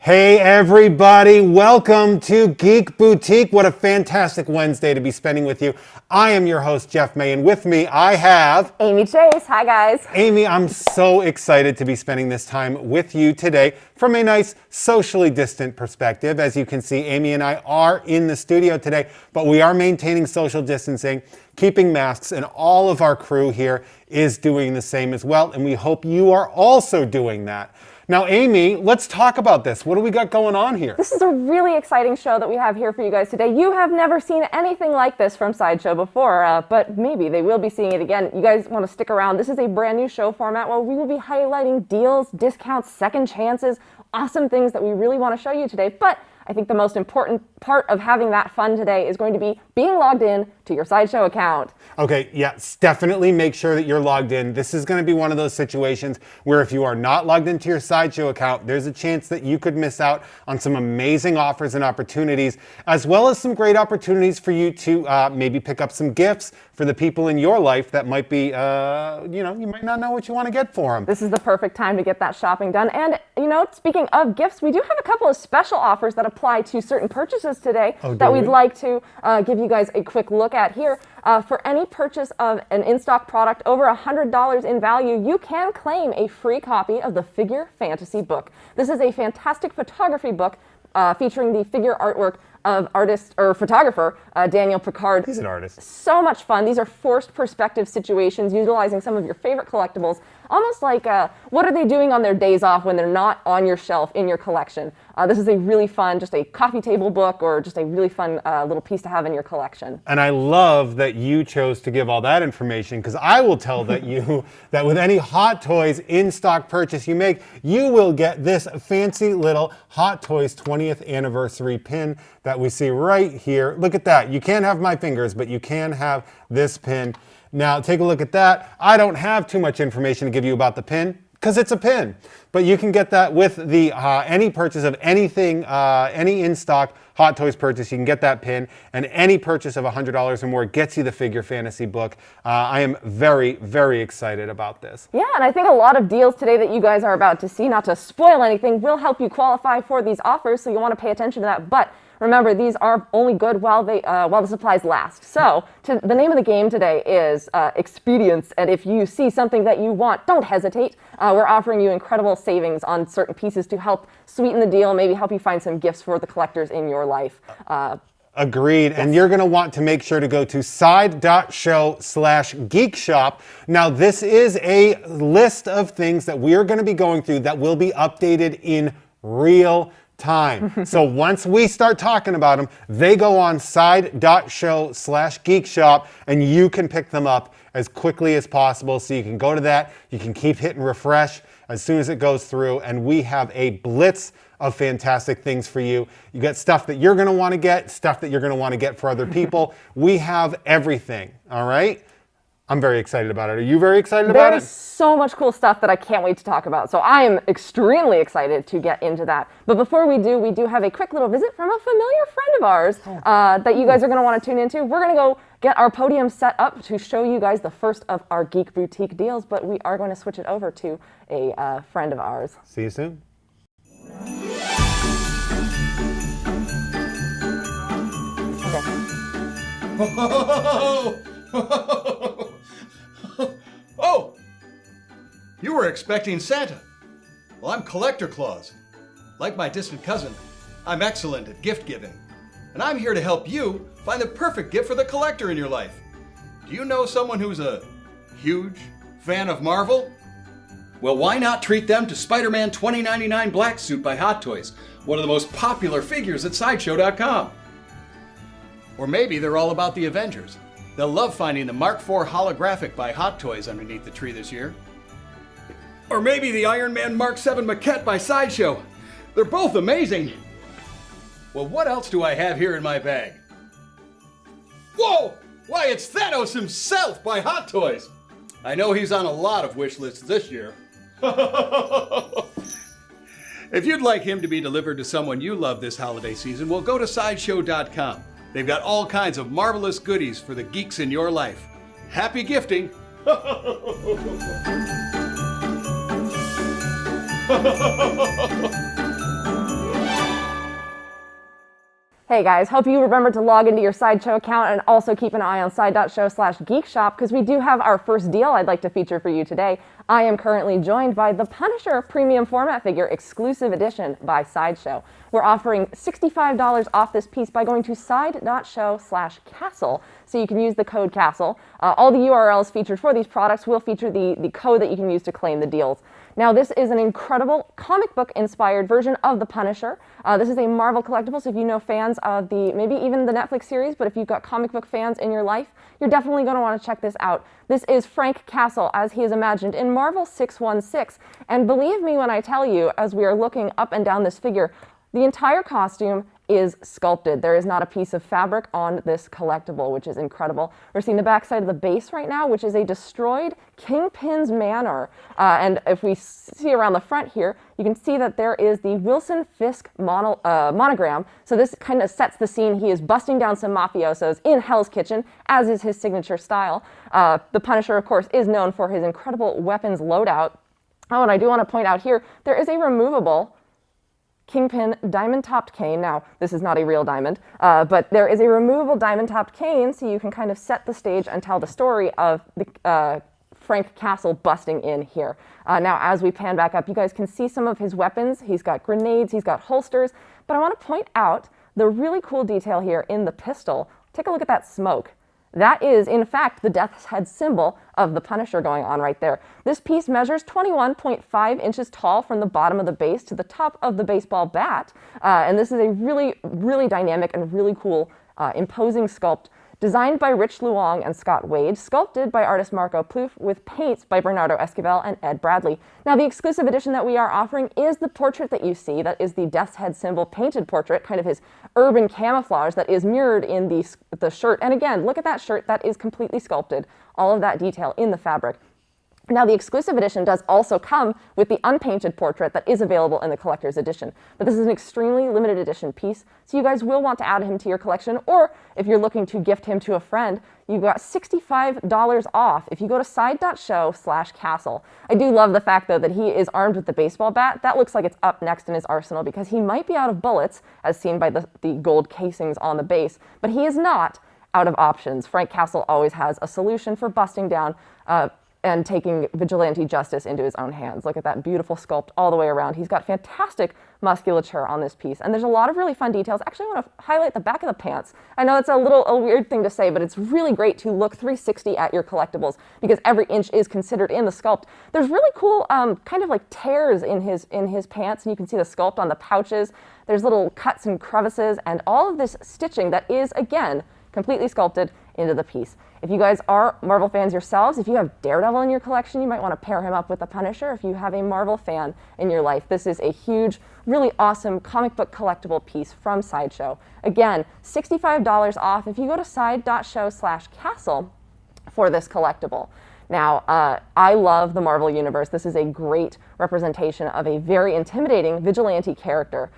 Hey everybody, welcome to Geek Boutique. What a fantastic Wednesday to be spending with you. I am your host, Jeff May, and with me I have... Amy Chase. Hi guys. Amy, I'm so excited to be spending this time with you today from a nice socially distant perspective. As you can see, Amy and I are in the studio today, but we are maintaining social distancing, keeping masks, and all of our crew here is doing the same as well, and we hope you are also doing that. Now, Amy, let's talk about this. What do we got going on here? This is a really exciting show that we have here for you guys today. You have never seen anything like this from Sideshow before, but maybe they will be seeing it again. You guys want to stick around. This is a brand new show format where we will be highlighting deals, discounts, second chances, awesome things that we really want to show you today. But I think the most important part of having that fun today is going to be being logged in to your Sideshow account. Okay, yes, definitely make sure that you're logged in. This is going to be one of those situations where if you are not logged into your Sideshow account, there's a chance that you could miss out on some amazing offers and opportunities, as well as some great opportunities for you to maybe pick up some gifts for the people in your life that might be, you might not know what you want to get for them. This is the perfect time to get that shopping done. And, speaking of gifts, we do have a couple of special offers that apply to certain purchases today that we'd like to give you guys a quick look at here. For any purchase of an in-stock product over $100 in value, you can claim a free copy of the Figure Fantasy book. This is a fantastic photography book featuring the figure artwork of artist or photographer Daniel Picard. He's an artist. So much fun. These are forced perspective situations utilizing some of your favorite collectibles, almost like what are they doing on their days off when they're not on your shelf in your collection. This is a really fun, just a coffee table book or just a really fun little piece to have in your collection. And I love that you chose to give all that information, because I will tell that with any Hot Toys in-stock purchase you make, you will get this fancy little Hot Toys 20th anniversary pin that we see right here. Look at that. You can't have my fingers, but you can have this pin. Now, take a look at that. I don't have too much information to give you about the pin, because it's a pin. But you can get that with the any purchase of anything, any in-stock Hot Toys purchase, you can get that pin. And any purchase of $100 or more gets you the Figure Fantasy book. I am very, very excited about this. Yeah, and I think a lot of deals today that you guys are about to see, not to spoil anything, will help you qualify for these offers, so you want to pay attention to that. But remember, these are only good while the supplies last. So the name of the game today is expedience. And if you see something that you want, don't hesitate. We're offering you incredible savings on certain pieces to help sweeten the deal, maybe help you find some gifts for the collectors in your life. Agreed. Yes. And you're going to want to make sure to go to side.show/geekshop. Now, this is a list of things that we are going to be going through that will be updated in real time. So once we start talking about them, they go on side.show/geekshop, and you can pick them up as quickly as possible. So you can go to that, you can keep hitting refresh as soon as it goes through, and we have a blitz of fantastic things for you. You got stuff that you're gonna wanna get, stuff that you're gonna wanna get for other people. We have everything, all right? I'm very excited about it. Are you very excited about it? There's so much cool stuff that I can't wait to talk about. So I am extremely excited to get into that. But before we do have a quick little visit from a familiar friend of ours that you guys are going to want to tune into. We're going to go get our podium set up to show you guys the first of our Geek Boutique deals, but we are going to switch it over to a friend of ours. See you soon. Oh! You were expecting Santa. Well, I'm Collector Claus. Like my distant cousin, I'm excellent at gift giving. And I'm here to help you find the perfect gift for the collector in your life. Do you know someone who's a huge fan of Marvel? Well, why not treat them to Spiderman 2099 Black Suit by Hot Toys, one of the most popular figures at Sideshow.com. Or maybe they're all about the Avengers. They'll love finding the Mark IV holographic by Hot Toys underneath the tree this year. Or maybe the Ironman Mark VII maquette by Sideshow. They're both amazing. Well, what else do I have here in my bag? Whoa! Why, it's Thanos himself by Hot Toys. I know he's on a lot of wish lists this year. If you'd like him to be delivered to someone you love this holiday season, well, go to Sideshow.com. They've got all kinds of marvelous goodies for the geeks in your life. Happy gifting! Hey guys, hope you remember to log into your Sideshow account and also keep an eye on side.show/geekshop because we do have our first deal I'd like to feature for you today. I am currently joined by the Punisher Premium Format Figure Exclusive Edition by Sideshow. We're offering $65 off this piece by going to side.show/castle, so you can use the code CASTLE. All the URLs featured for these products will feature the code that you can use to claim the deals. Now, this is an incredible comic book inspired version of the Punisher. This is a Marvel collectible, so if you know fans of maybe even the Netflix series, but if you've got comic book fans in your life, you're definitely going to want to check this out. This is Frank Castle as he is imagined in Marvel 616. And believe me when I tell you, as we are looking up and down this figure, the entire costume is sculpted. There is not a piece of fabric on this collectible, which is incredible. We're seeing the backside of the base right now, which is a destroyed Kingpin's manor. And if we see around the front here, you can see that there is the Wilson Fisk monogram. So this kind of sets the scene. He is busting down some mafiosos in Hell's Kitchen, as is his signature style. The Punisher, of course, is known for his incredible weapons loadout. Oh, and I do want to point out here, there is a removable Kingpin diamond-topped cane. Now, this is not a real diamond, but there is a removable diamond-topped cane, so you can kind of set the stage and tell the story of the Frank Castle busting in here. Now, as we pan back up, you guys can see some of his weapons. He's got grenades, he's got holsters, but I want to point out the really cool detail here in the pistol. Take a look at that smoke. That is, in fact, the Death's Head symbol of the Punisher going on right there. This piece measures 21.5 inches tall from the bottom of the base to the top of the baseball bat. And this is a really, really dynamic and really cool, imposing sculpt designed by Rich Luong and Scott Wade, sculpted by artist Marco Plouffe, with paints by Bernardo Esquivel and Ed Bradley. Now, the exclusive edition that we are offering is the portrait that you see. That is the Death's Head symbol painted portrait, kind of his urban camouflage that is mirrored in the shirt. And again, look at that shirt. That is completely sculpted. All of that detail in the fabric. Now, the exclusive edition does also come with the unpainted portrait that is available in the collector's edition. But this is an extremely limited edition piece, so you guys will want to add him to your collection, or if you're looking to gift him to a friend, you've got $65 off if you go to side.show/castle. I do love the fact, though, that he is armed with the baseball bat. That looks like it's up next in his arsenal because he might be out of bullets, as seen by the gold casings on the base, but he is not out of options. Frank Castle always has a solution for busting down and taking vigilante justice into his own hands. Look at that beautiful sculpt all the way around. He's got fantastic musculature on this piece, and there's a lot of really fun details. Actually, I want to highlight the back of the pants. I know it's a weird thing to say, but it's really great to look 360 at your collectibles because every inch is considered in the sculpt. There's really cool kind of like tears in his pants, and you can see the sculpt on the pouches. There's little cuts and crevices, and all of this stitching that is, again, completely sculpted into the piece. If you guys are Marvel fans yourselves, if you have Daredevil in your collection, you might want to pair him up with the Punisher. If you have a Marvel fan in your life, this is a huge, really awesome comic book collectible piece from Sideshow. Again, $65 off if you go to side.show/castle for this collectible. Now, I love the Marvel Universe. This is a great representation of a very intimidating vigilante character.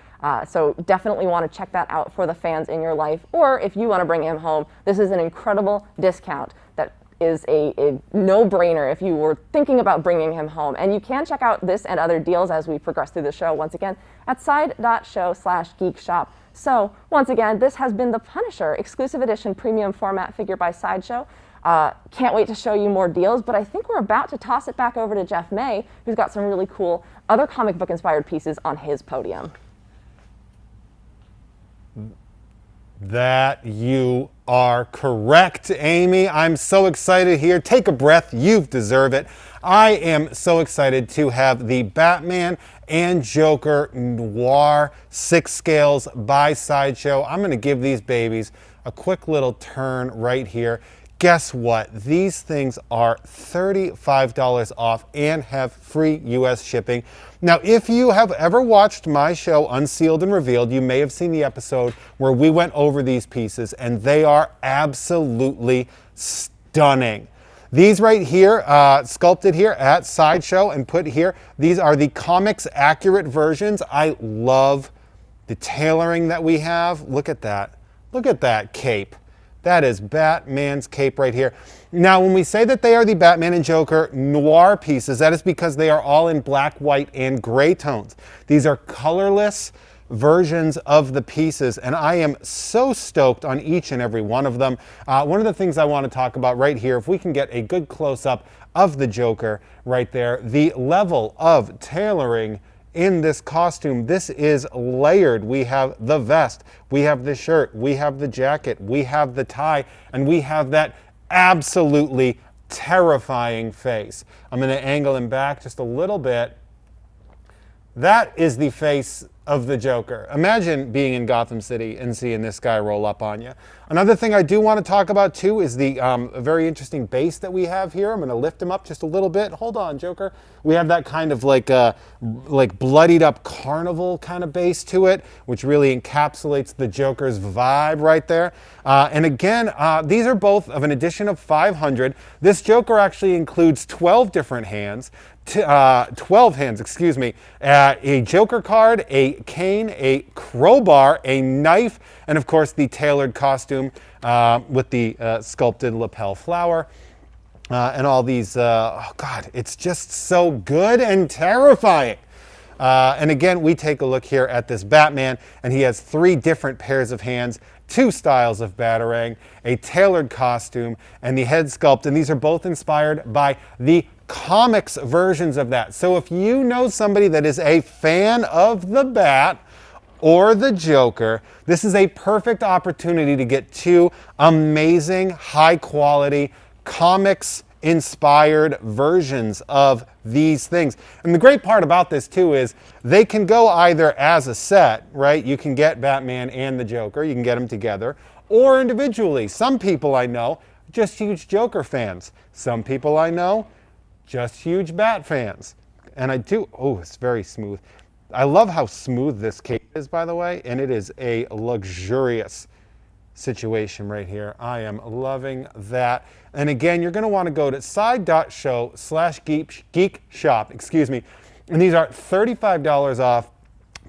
So definitely want to check that out for the fans in your life. Or if you want to bring him home, this is an incredible discount that is a no-brainer if you were thinking about bringing him home. And you can check out this and other deals as we progress through the show, once again, at side.show/geekshop. So, once again, this has been the Punisher Exclusive Edition Premium Format Figure by Sideshow. Can't wait to show you more deals, but I think we're about to toss it back over to Jeff May, who's got some really cool other comic book inspired pieces on his podium. That you are correct, Amy. I'm so excited here. Take a breath. You deserve it. I am so excited to have the Batman and Joker Noir 6 scales by Sideshow. I'm going to give these babies a quick little turn right here. Guess what? These things are $35 off and have free US shipping. Now, if you have ever watched my show, Unsealed and Revealed, you may have seen the episode where we went over these pieces, and they are absolutely stunning. These right here, sculpted here at Sideshow and put here, these are the comics accurate versions. I love the tailoring that we have. Look at that. Look at that cape. That is Batman's cape right here. Now, when we say that they are the Batman and Joker Noir pieces, that is because they are all in black, white, and gray tones. These are colorless versions of the pieces, and I am so stoked on each and every one of them. One of the things I want to talk about right here, if we can get a good close-up of the Joker right there, the level of tailoring in this costume. This is layered. We have the vest, we have the shirt, we have the jacket, we have the tie, and we have that absolutely terrifying face. I'm going to angle him back just a little bit. That is the face of the Joker. Imagine being in Gotham City and seeing this guy roll up on you. Another thing I do want to talk about too is the very interesting base that we have here. I'm going to lift him up just a little bit. Hold on, Joker. We have that kind of like bloodied up carnival kind of base to it, which really encapsulates the Joker's vibe right there. And again, these are both of an edition of 500. This Joker actually includes 12 different hands. 12 hands, excuse me, a Joker card, a cane, a crowbar, a knife, and of course the tailored costume with the sculpted lapel flower. And all these, oh God, it's just so good and terrifying. And again, we take a look here at this Batman, and he has 3 different pairs of hands, 2 styles of Batarang, a tailored costume, and the head sculpt. And these are both inspired by the comics versions of that. So if you know somebody that is a fan of the Bat or the Joker, this is a perfect opportunity to get 2 amazing, high-quality comics inspired versions of these things. And the great part about this too is they can go either as a set, right? You can get Batman and the Joker, you can get them together, or individually. Some people I know, just huge Joker fans. Some people I know, just huge Bat fans. And I do, oh, it's very smooth. I love how smooth this cape is, by the way, and it is a luxurious situation right here. I am loving that. And again, you're going to want to go to side.show/geek shop, excuse me. And these are $35 off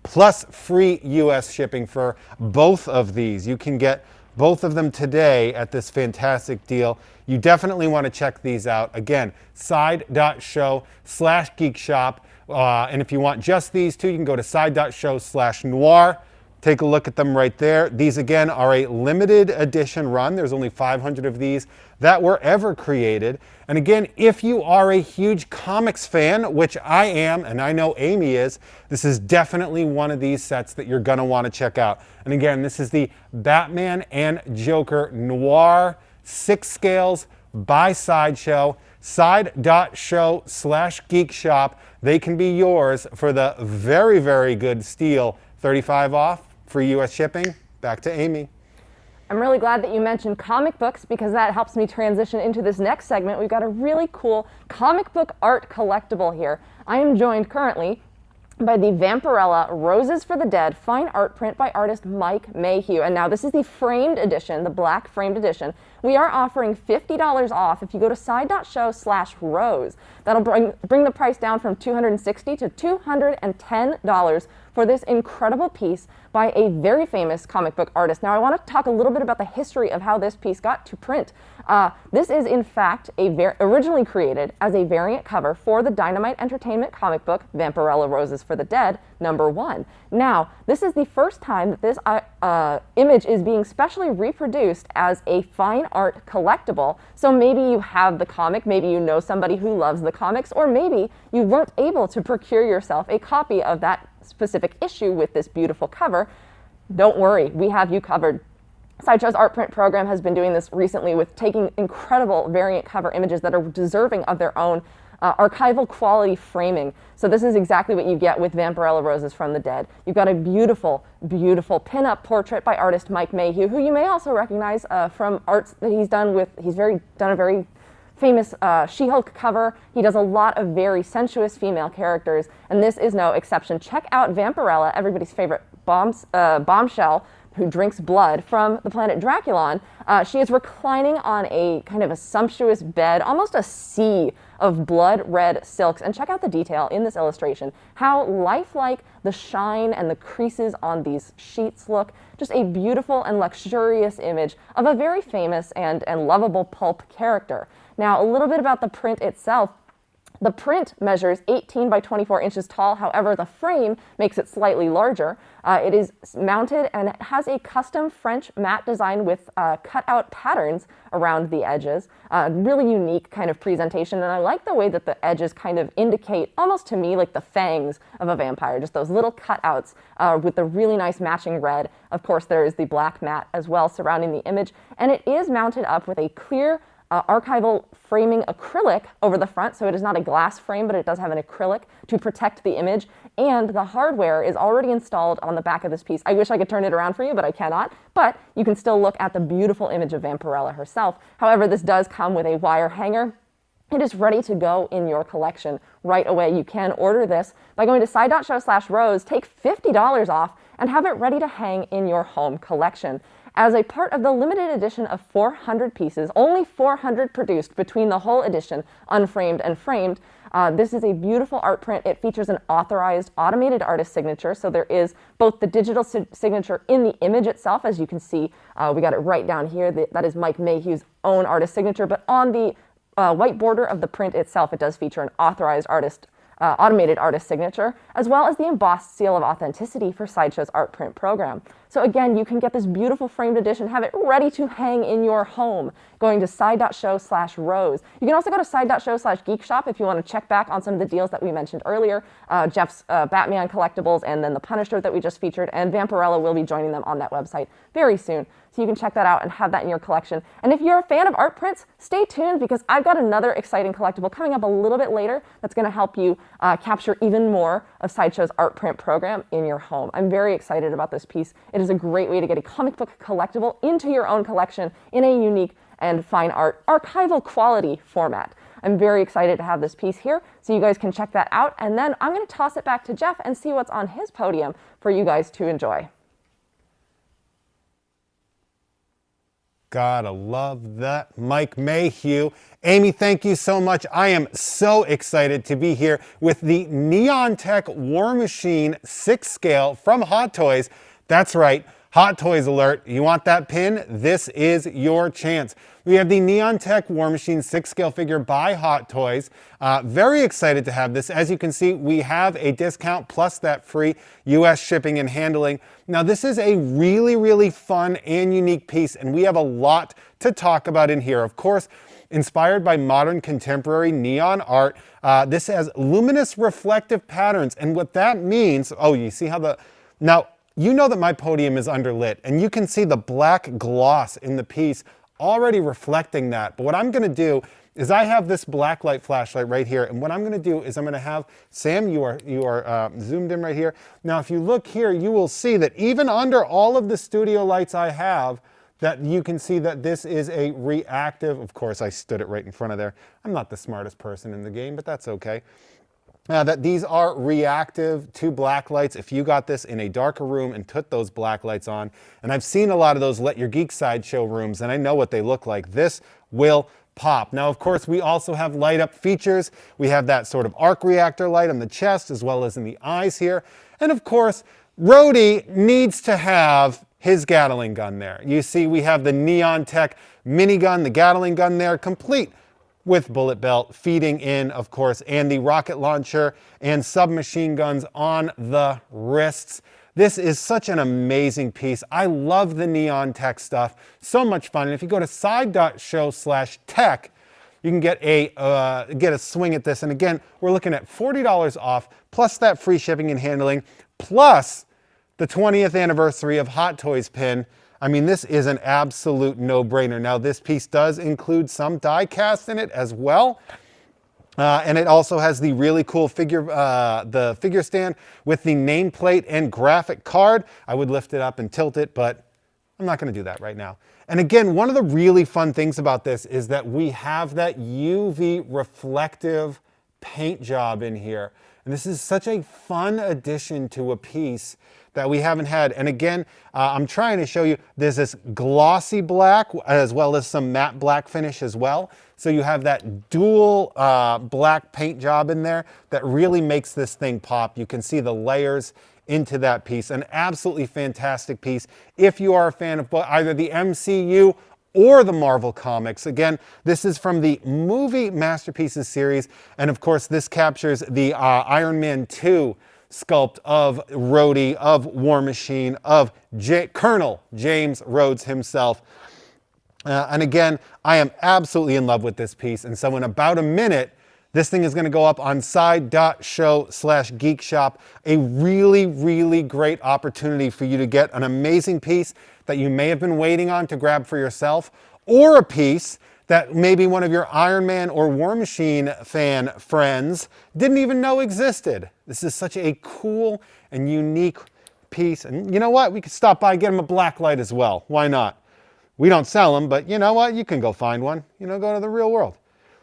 plus free US shipping for both of these. You can get both of them today at this fantastic deal. You definitely want to check these out. Again, side.show/geek shop. And if you want just these 2, you can go to side.show/noir. Take a look at them right there. These, again, are a limited edition run. There's only 500 of these that were ever created. And again, if you are a huge comics fan, which I am, and I know Amy is, this is definitely one of these sets that you're going to want to check out. And again, this is the Batman and Joker Noir 6 scales by Sideshow. Side.show/geek shop. They can be yours for the very, very good steal. 35 off. Free US shipping. Back to Amy. I'm really glad that you mentioned comic books because that helps me transition into this next segment. We've got a really cool comic book art collectible here. I am joined currently by the Vampirella Roses for the Dead fine art print by artist Mike Mayhew. And now this is the framed edition, the black framed edition. We are offering $50 off if you go to side.show/rose. That'll bring the price down from $260 to $210 for this incredible piece by a very famous comic book artist. Now I want to talk a little bit about the history of how this piece got to print. This is in fact originally created as a variant cover for the Dynamite Entertainment comic book Vampirella Roses for the Dead #1. Now this is the first time that this image is being specially reproduced as a fine art collectible. So maybe you have the comic, maybe you know somebody who loves the comics, or maybe you weren't able to procure yourself a copy of that specific issue with this beautiful cover. Don't worry, we have you covered. Sideshow's art print program has been doing this recently with taking incredible variant cover images that are deserving of their own archival quality framing. So this is exactly what you get with Vampirella Roses from the Dead. You've got a beautiful, beautiful pin-up portrait by artist Mike Mayhew, who you may also recognize from arts that he's done with, done a very famous She-Hulk cover. He does a lot of very sensuous female characters, and this is no exception. Check out Vampirella, everybody's favorite bombshell who drinks blood from the planet Draculon. She is reclining on a kind of a sumptuous bed, almost a sea of blood red silks. And check out the detail in this illustration, how lifelike the shine and the creases on these sheets look. Just a beautiful and luxurious image of a very famous and lovable pulp character. Now, a little bit about the print itself. The print measures 18 by 24 inches tall. However, the frame makes it slightly larger. It is mounted and it has a custom French matte design with cut-out patterns around the edges. Really unique kind of presentation, and I like the way that the edges kind of indicate, almost to me, like the fangs of a vampire, just those little cutouts with the really nice matching red. Of course, there is the black matte as well surrounding the image, and it is mounted up with a clear archival framing acrylic over the front, so it is not a glass frame, but it does have an acrylic to protect the image, and the hardware is already installed on the back of this piece. I wish I could turn it around for you, but I cannot, but you can still look at the beautiful image of Vampirella herself. However, this does come with a wire hanger. It is ready to go in your collection right away. You can order this by going to side.show/rose, take $50 off, and have it ready to hang in your home collection. As a part of the limited edition of 400 pieces, only 400 produced between the whole edition, unframed and framed, this is a beautiful art print. It features an authorized automated artist signature, so there is both the digital signature in the image itself, as you can see, we got it right down here, that is Mike Mayhew's own artist signature, but on the white border of the print itself, it does feature an authorized artist automated artist signature, as well as the embossed seal of authenticity for Sideshow's art print program. So again, you can get this beautiful framed edition, have it ready to hang in your home, going to side.show/rose. You can also go to side.show/geekshop if you want to check back on some of the deals that we mentioned earlier. Jeff's Batman collectibles, and then the Punisher that we just featured, and Vampirella will be joining them on that website very soon. So you can check that out and have that in your collection. And if you're a fan of art prints, stay tuned because I've got another exciting collectible coming up a little bit later that's going to help you capture even more of Sideshow's art print program in your home. I'm very excited about this piece. It is a great way to get a comic book collectible into your own collection in a unique and fine art, archival quality format. I'm very excited to have this piece here, so you guys can check that out. And then I'm going to toss it back to Jeff and see what's on his podium for you guys to enjoy. Gotta love that, Mike Mayhew. Amy, thank you so much. I am so excited to be here with the Neon Tech War Machine 6 scale from Hot Toys. That's right, Hot Toys alert. You want that pin? This is your chance. We have the Neon Tech War Machine 6 scale figure by Hot Toys. Very excited to have this. As you can see, we have a discount plus that free US shipping and handling. Now, this is a really, really fun and unique piece, and we have a lot to talk about in here. Of course, inspired by modern contemporary neon art, this has luminous reflective patterns, and what that means, oh, you see how now, you know that my podium is underlit, and you can see the black gloss in the piece already reflecting that. But what I'm going to do is I have this black light flashlight right here, and what I'm going to do is I'm going to have Sam, you are zoomed in right here. Now if you look here, you will see that even under all of the studio lights I have, that you can see that this is a reactive, of course I stood it right in front of there. I'm not the smartest person in the game, but that's okay. That these are reactive to black lights. If you got this in a darker room and put those black lights on, and I've seen a lot of those Let Your Geek Sideshow rooms, and I know what they look like, this will pop. Now, of course, we also have light up features. We have that sort of arc reactor light on the chest as well as in the eyes here. And of course, Rhodey needs to have his Gatling gun there. You see, we have the Neon Tech minigun, the Gatling gun there, complete with bullet belt feeding in, of course, and the rocket launcher and submachine guns on the wrists. This is such an amazing piece. I love the Neon Tech stuff. So much fun. And if you go to side.show/tech, you can get a swing at this. And again, we're looking at $40 off, plus that free shipping and handling, plus the 20th anniversary of Hot Toys pin. I mean, this is an absolute no-brainer. Now, this piece does include some die cast in it as well. And it also has the really cool figure stand with the nameplate and graphic card. I would lift it up and tilt it, but I'm not going to do that right now. And again, one of the really fun things about this is that we have that UV reflective paint job in here. And this is such a fun addition to a piece that we haven't had. And again, I'm trying to show you, there's this glossy black as well as some matte black finish as well. So you have that dual black paint job in there that really makes this thing pop. You can see the layers into that piece. An absolutely fantastic piece. If you are a fan of either the MCU or the Marvel Comics. Again, this is from the Movie Masterpieces series, and of course this captures the Iron Man 2 sculpt of Rhodey, of War Machine, of Colonel James Rhodes himself. And again, I am absolutely in love with this piece, and so in about a minute, this thing is going to go up on side.show/geekshop, a really, really great opportunity for you to get an amazing piece that you may have been waiting on to grab for yourself, or a piece that maybe one of your Iron Man or War Machine fan friends didn't even know existed. This is such a cool and unique piece. And you know what? We could stop by and get them a black light as well. Why not? We don't sell them, but you know what? You can go find one. You know, go to the real world.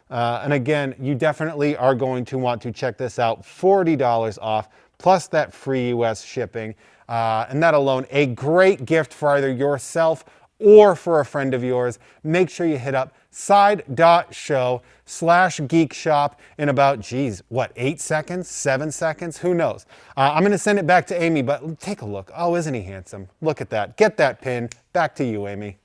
And again, you definitely are going to want to check this out. $40 off, plus that free US shipping. And that alone, a great gift for either yourself or for a friend of yours. Make sure you hit up side.show/geekshop in about, 8 seconds, 7 seconds? Who knows? I'm going to send it back to Amy, but take a look. Oh, isn't he handsome? Look at that. Get that pin. Back to you, Amy.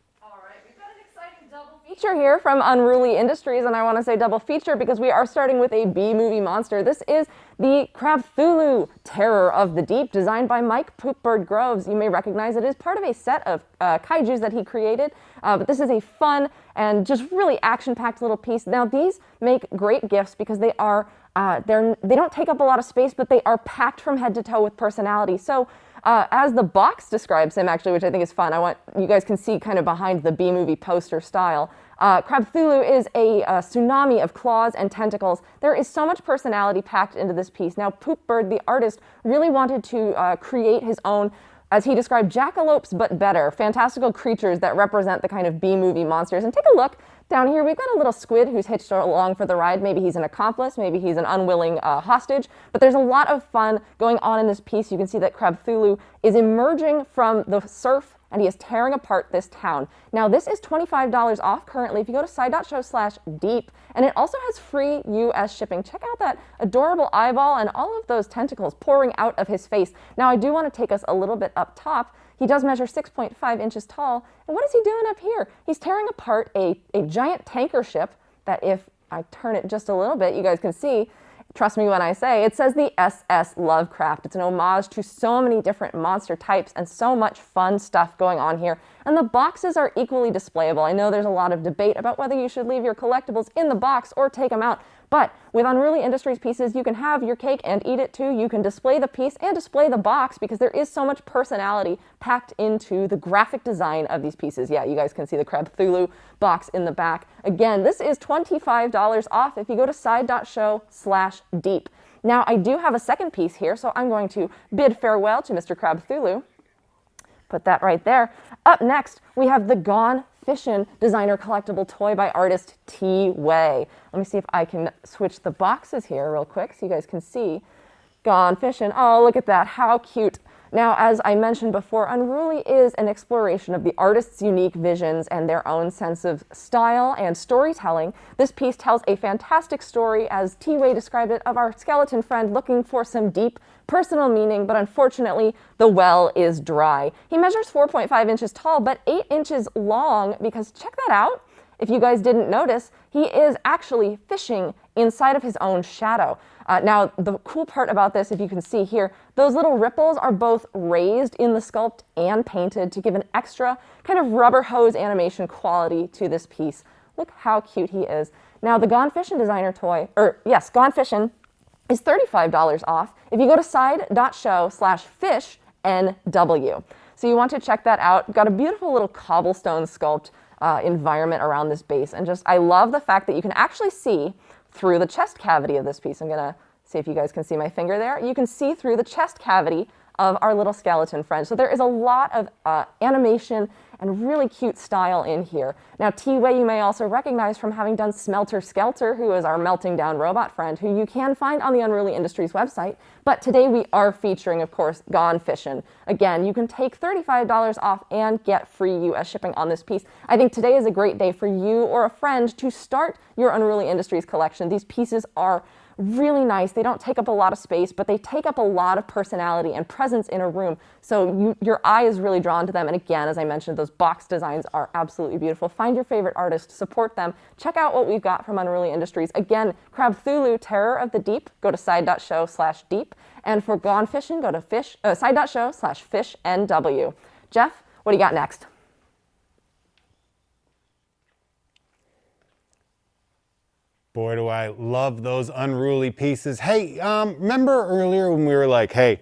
Feature here from Unruly Industries, and I want to say double feature because we are starting with a B-movie monster. This is the Crab Thulu, Terror of the Deep, designed by Mike Poopbird Groves. You may recognize it as part of a set of kaijus that he created, but this is a fun and just really action-packed little piece. Now, these make great gifts because they are they don't take up a lot of space, but they are packed from head to toe with personality. So as the box describes him, actually, which I think is fun, you guys can see kind of behind the B-movie poster style. Crab Thulu is a tsunami of claws and tentacles. There is so much personality packed into this piece. Now, Poopbird, the artist, really wanted to create his own, as he described, jackalopes but better, fantastical creatures that represent the kind of B-movie monsters. And take a look down here. We've got a little squid who's hitched along for the ride. Maybe he's an accomplice, maybe he's an unwilling hostage, but there's a lot of fun going on in this piece. You can see that Crab Thulu is emerging from the surf, and he is tearing apart this town. Now, this is $25 off currently if you go to side.show/deep, and it also has free US shipping. Check out that adorable eyeball and all of those tentacles pouring out of his face. Now, I do want to take us a little bit up top. He does measure 6.5 inches tall, and what is he doing up here? He's tearing apart a giant tanker ship that, if I turn it just a little bit, you guys can see. Trust me when I say, it says the SS Lovecraft. It's an homage to so many different monster types and so much fun stuff going on here. And the boxes are equally displayable. I know there's a lot of debate about whether you should leave your collectibles in the box or take them out. But with Unruly Industries pieces, you can have your cake and eat it too. You can display the piece and display the box because there is so much personality packed into the graphic design of these pieces. Yeah, you guys can see the Crab Thulu box in the back. Again, this is $25 off if you go to side.show/deep. Now, I do have a second piece here, so I'm going to bid farewell to Mr. Crab Thulu. Put that right there. Up next, we have the Gone Fishin' designer collectible toy by artist T. Way. Let me see if I can switch the boxes here real quick so you guys can see. Gone Fishin'. Oh, look at that. How cute. Now, as I mentioned before, Unruly is an exploration of the artist's unique visions and their own sense of style and storytelling. This piece tells a fantastic story, as T. Way described it, of our skeleton friend looking for some deep personal meaning, but unfortunately, the well is dry. He measures 4.5 inches tall, but 8 inches long, because check that out. If you guys didn't notice, he is actually fishing inside of his own shadow. Now, the cool part about this, if you can see here, those little ripples are both raised in the sculpt and painted to give an extra kind of rubber hose animation quality to this piece. Look how cute he is. Now, the Gone Fishin' designer toy, Gone Fishin' is $35 off if you go to side.show/fishnw. So you want to check that out. We've got a beautiful little cobblestone sculpt environment around this base, and I love the fact that you can actually see through the chest cavity of this piece. I'm gonna see if you guys can see my finger there. You can see through the chest cavity of our little skeleton friend. So there is a lot of animation and really cute style in here. Now, T-Way you may also recognize from having done Smelter Skelter, who is our melting down robot friend, who you can find on the Unruly Industries website. But today we are featuring, of course, Gone Fishin'. Again, you can take $35 off and get free US shipping on this piece. I think today is a great day for you or a friend to start your Unruly Industries collection. These pieces are really nice. They don't take up a lot of space, but they take up a lot of personality and presence in a room. So your eye is really drawn to them. And again, as I mentioned, those those box designs are absolutely beautiful. Find your favorite artist, support them. Check out what we've got from Unruly Industries. Again, Crab Thulu, Terror of the Deep, go to side.show/deep. And for Gone Fishing, go to side.show/fishnw. Jeff, what do you got next? Boy, do I love those unruly pieces. Hey, remember earlier when we were like, hey,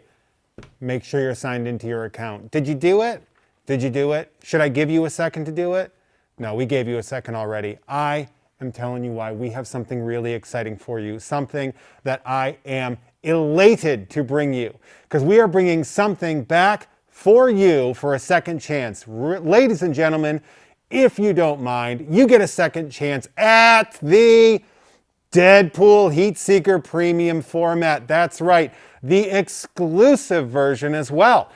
make sure you're signed into your account. Did you do it? Did you do it? Should I give you a second to do it? No, we gave you a second already. I am telling you why. We have something really exciting for you. Something that I am elated to bring you. Because we are bringing something back for you for a second chance. Ladies and gentlemen, if you don't mind, you get a second chance at the Deadpool Heatseeker Premium format. That's right, the exclusive version as well.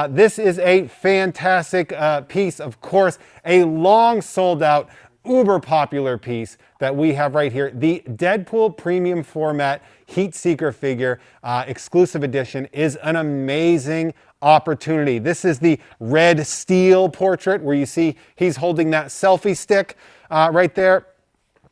This is a fantastic piece, of course, a long sold out, uber popular piece that we have right here. The Deadpool Premium format Heatseeker figure, exclusive edition, is an amazing opportunity. This is the red steel portrait where you see he's holding that selfie stick right there.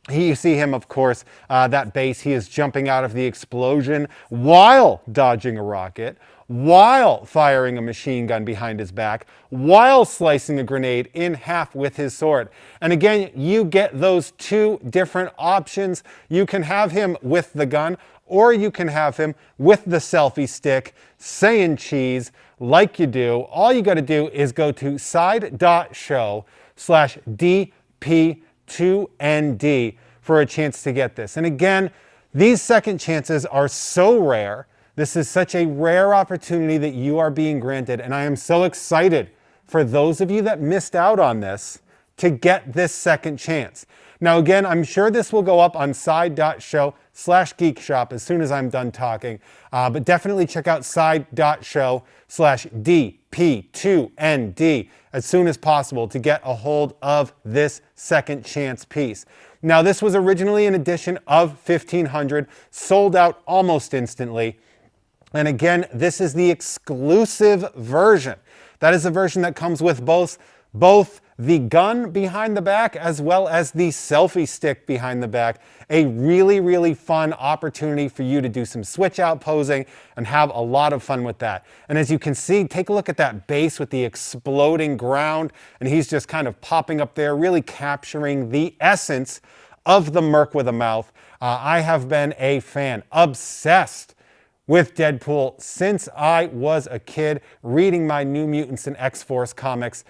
You see him, of course, that base. He is jumping out of the explosion while dodging a rocket, while firing a machine gun behind his back, while slicing a grenade in half with his sword. And again, you get those two different options. You can have him with the gun, or you can have him with the selfie stick, saying cheese like you do. All you got to do is go to side.show/DP2ND for a chance to get this. And again, these second chances are so rare. This is such a rare opportunity that you are being granted, and I am so excited for those of you that missed out on this to get this second chance. Now again, I'm sure this will go up on side.show/geekshop as soon as I'm done talking, but definitely check out side.show/DP2ND as soon as possible to get a hold of this second chance piece. Now this was originally an edition of 1,500, sold out almost instantly. And again, this is the exclusive version. That is the version that comes with both the gun behind the back as well as the selfie stick behind the back. A really, really fun opportunity for you to do some switch out posing and have a lot of fun with that. And as you can see, take a look at that base with the exploding ground, and he's just kind of popping up there, really capturing the essence of the Merc with a Mouth. I have been a fan, obsessed with Deadpool since I was a kid, reading my New Mutants and X-Force comics,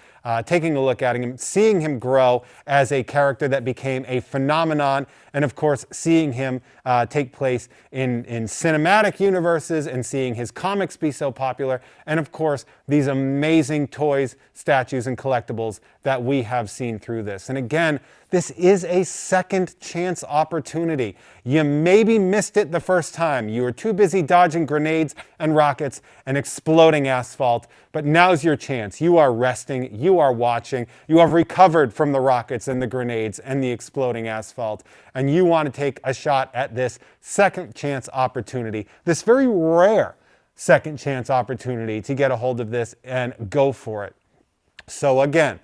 taking a look at him, seeing him grow as a character that became a phenomenon, and of course seeing him take place in cinematic universes and seeing his comics be so popular, and of course these amazing toys, statues, and collectibles that we have seen through this. And again, this is a second chance opportunity. You maybe missed it the first time. You were too busy dodging grenades and rockets and exploding asphalt, but now's your chance. You are resting, you are watching, you have recovered from the rockets and the grenades and the exploding asphalt, and you want to take a shot at this second chance opportunity, this very rare second chance opportunity to get a hold of this and go for it. So again,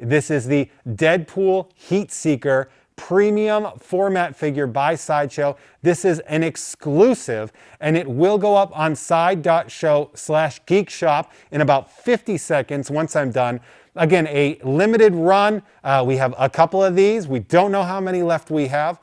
this is the Deadpool Heatseeker Premium format figure by Sideshow. This is an exclusive, and it will go up on side.show/geekshop in about 50 seconds once I'm done. Again, a limited run. We have a couple of these. We don't know how many left we have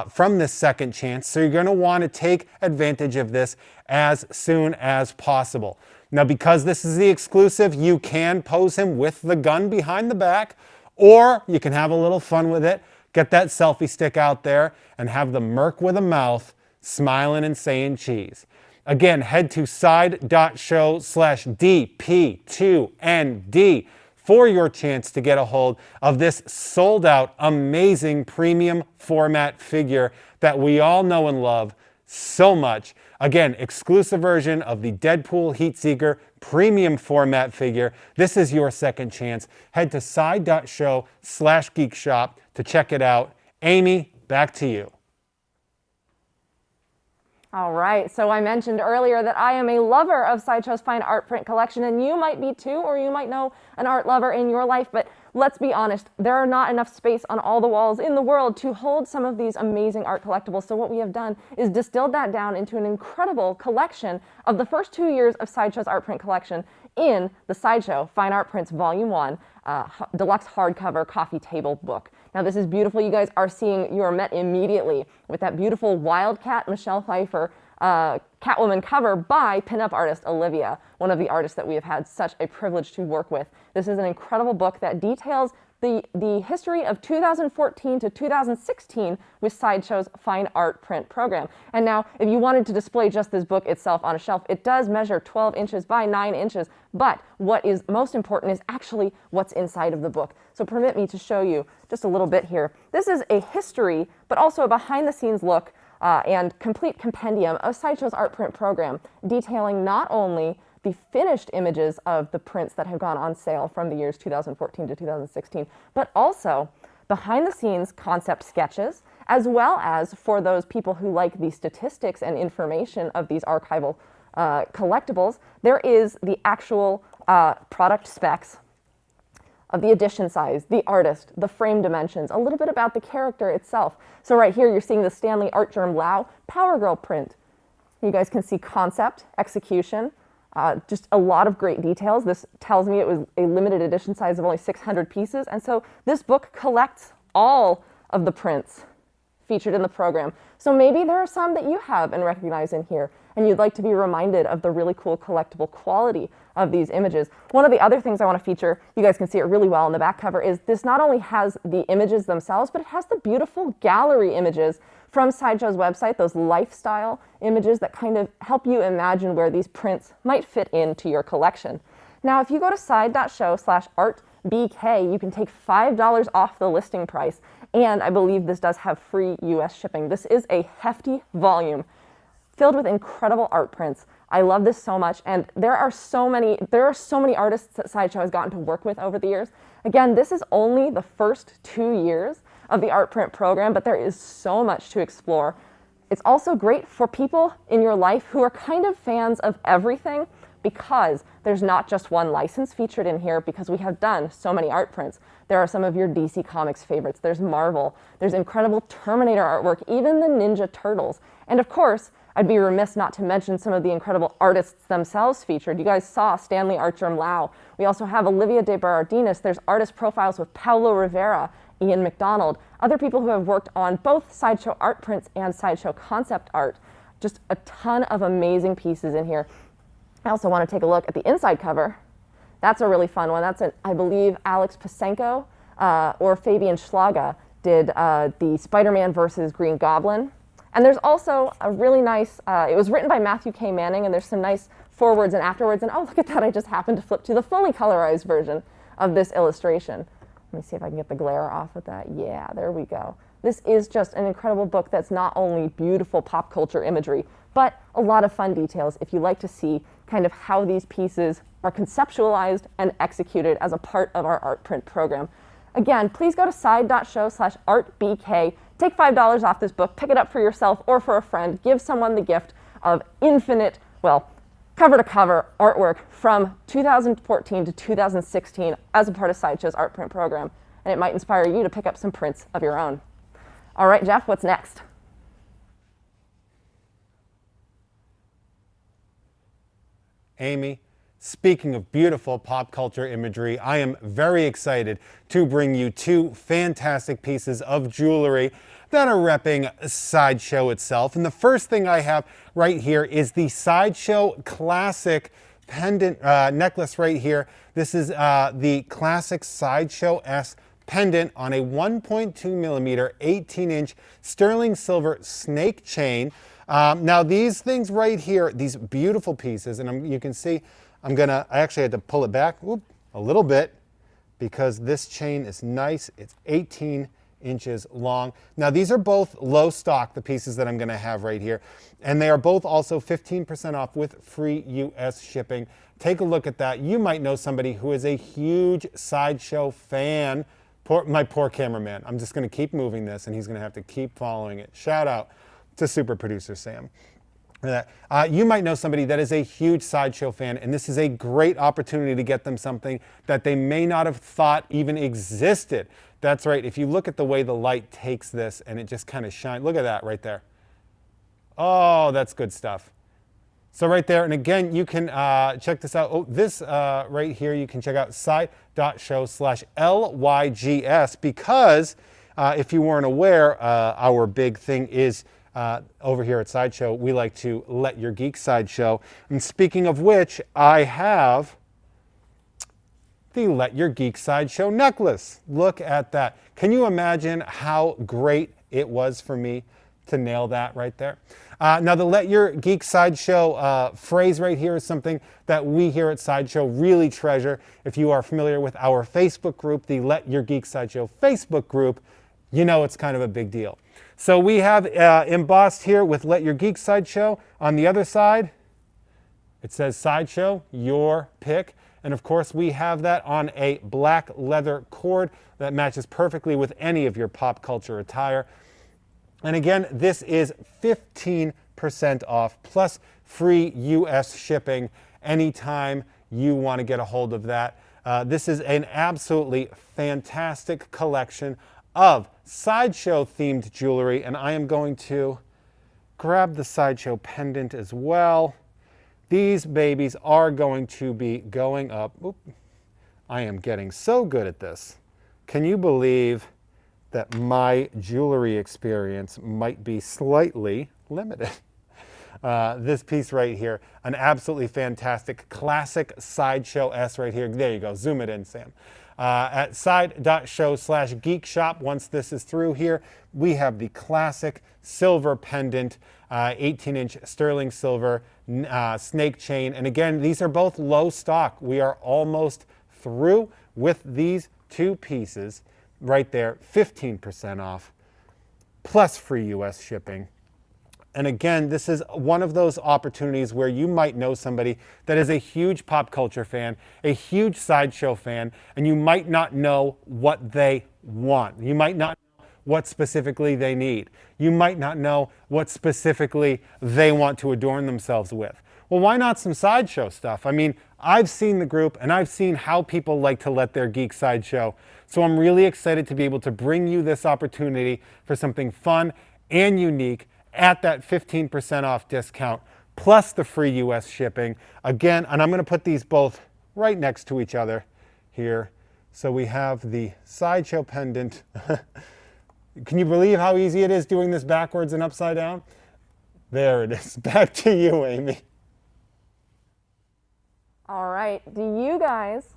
from this second chance, so you're going to want to take advantage of this as soon as possible. Now, because this is the exclusive, you can pose him with the gun behind the back, or you can have a little fun with it, get that selfie stick out there, and have the Merc with a Mouth smiling and saying cheese. Again, head to side.show/DP2ND for your chance to get a hold of this sold out, amazing premium format figure that we all know and love so much. Again, exclusive version of the Deadpool Heatseeker premium format figure. This is your second chance. Head to side.show/geekshop to check it out. Amy, back to you. All right, so I mentioned earlier that I am a lover of Sideshow's fine art print collection, and you might be too, or you might know an art lover in your life, but let's be honest, there are not enough space on all the walls in the world to hold some of these amazing art collectibles. So what we have done is distilled that down into an incredible collection of the first 2 years of Sideshow's art print collection in the Sideshow Fine Art Prints Volume 1 Deluxe Hardcover Coffee Table book. Now this is beautiful. You guys are seeing, you are met immediately with that beautiful Wildcat Michelle Pfeiffer Catwoman cover by pinup artist Olivia, one of the artists that we have had such a privilege to work with. This is an incredible book that details the history of 2014 to 2016 with Sideshow's fine art print program. And now, if you wanted to display just this book itself on a shelf, it does measure 12 inches by 9 inches, but what is most important is actually what's inside of the book. So permit me to show you just a little bit here. This is a history, but also a behind-the-scenes look and complete compendium of Sideshow's art print program, detailing not only the finished images of the prints that have gone on sale from the years 2014 to 2016, but also behind-the-scenes concept sketches, as well as for those people who like the statistics and information of these archival collectibles, there is the actual product specs of the edition size, the artist, the frame dimensions, a little bit about the character itself. So right here, you're seeing the Stanley Artgerm Lau Power Girl print. You guys can see concept, execution, just a lot of great details. This tells me it was a limited edition size of only 600 pieces. And so this book collects all of the prints featured in the program. So maybe there are some that you have and recognize in here, and you'd like to be reminded of the really cool collectible quality of these images. One of the other things I want to feature, you guys can see it really well on the back cover, is this not only has the images themselves, but it has the beautiful gallery images from Sideshow's website, those lifestyle images that kind of help you imagine where these prints might fit into your collection. Now, if you go to side.show/artbk, you can take $5 off the listing price, and I believe this does have free US shipping. This is a hefty volume filled with incredible art prints. I love this so much, and there are so many artists that Sideshow has gotten to work with over the years. Again, this is only the first 2 years of the art print program, but there is so much to explore. It's also great for people in your life who are kind of fans of everything, because there's not just one license featured in here, because we have done so many art prints. There are some of your DC Comics favorites. There's Marvel. There's incredible Terminator artwork, even the Ninja Turtles. And of course, I'd be remiss not to mention some of the incredible artists themselves featured. You guys saw Stanley Artgerm Lau. We also have Olivia de Berardinis. There's artist profiles with Paulo Rivera, Ian McDonald, other people who have worked on both Sideshow art prints and Sideshow concept art. Just a ton of amazing pieces in here. I also want to take a look at the inside cover. That's a really fun one. That's, I believe, Alex Pasenko or Fabian Schlaga did the Spider-Man versus Green Goblin. And there's also a really nice, it was written by Matthew K. Manning, and there's some nice forwards and afterwards. And oh, look at that, I just happened to flip to the fully colorized version of this illustration. Let me see if I can get the glare off of that. Yeah, there we go. This is just an incredible book that's not only beautiful pop culture imagery, but a lot of fun details if you like to see kind of how these pieces are conceptualized and executed as a part of our art print program. Again, please go to side.show/artbk, take $5 off this book, pick it up for yourself or for a friend, give someone the gift of infinite, well, cover-to-cover artwork from 2014 to 2016 as a part of Sideshow's art print program, and it might inspire you to pick up some prints of your own. All right, Jeff, what's next? Amy, speaking of beautiful pop culture imagery, I am very excited to bring you two fantastic pieces of jewelry that are repping Sideshow itself. And the first thing I have right here is the Sideshow Classic Pendant necklace right here. This is the classic Sideshow S pendant on a 1.2 millimeter, 18-inch sterling silver snake chain. Now these things right here, these beautiful pieces, and you can see, I actually had to pull it back a little bit because this chain is nice. It's 18 inches long. Now these are both low stock, the pieces that I'm going to have right here, and they are both also 15% off with free US shipping. Take a look at that. You might know somebody who is a huge Sideshow fan. My poor cameraman. I'm just going to keep moving this, and he's going to have to keep following it. Shout out to super producer Sam. You might know somebody that is a huge Sideshow fan, and this is a great opportunity to get them something that they may not have thought even existed. That's right. If you look at the way the light takes this and it just kind of shines, look at that right there. Oh, that's good stuff. So right there, and again, you can check this out. Oh, this right here, you can check out side.show/LYGS because if you weren't aware, our big thing is over here at Sideshow, we like to let your geek sideshow. And speaking of which, I have the Let Your Geek Sideshow necklace. Look at that. Can you imagine how great it was for me to nail that right there? Now, the Let Your Geek Sideshow phrase right here is something that we here at Sideshow really treasure. If you are familiar with our Facebook group, the Let Your Geek Sideshow Facebook group, you know it's kind of a big deal. So we have embossed here with Let Your Geek Sideshow. On the other side, it says Sideshow, your pick. And of course, we have that on a black leather cord that matches perfectly with any of your pop culture attire. And again, this is 15% off plus free US shipping anytime you want to get a hold of that. This is an absolutely fantastic collection of Sideshow themed jewelry, and I am going to grab the Sideshow pendant as well. These babies are going to be going up. Oop. I am getting so good at this. Can you believe that my jewelry experience might be slightly limited? This piece right here, an absolutely fantastic classic Sideshow S right here. There you go, zoom it in, Sam. At side.show/geek shop, once this is through here, we have the classic silver pendant, 18-inch sterling silver snake chain. And again, these are both low stock. We are almost through with these two pieces right there, 15% off, plus free US shipping. And again, this is one of those opportunities where you might know somebody that is a huge pop culture fan, a huge Sideshow fan, and you might not know what they want. You might not know what specifically they need. You might not know what specifically they want to adorn themselves with. Well, why not some Sideshow stuff? I mean, I've seen the group and I've seen how people like to let their geek Sideshow. So I'm really excited to be able to bring you this opportunity for something fun and unique at that 15% off discount, plus the free US shipping. Again, and I'm going to put these both right next to each other here. So we have the Sideshow pendant. Can you believe how easy it is doing this backwards and upside down? There it is. Back to you, Amy. All right. Do you guys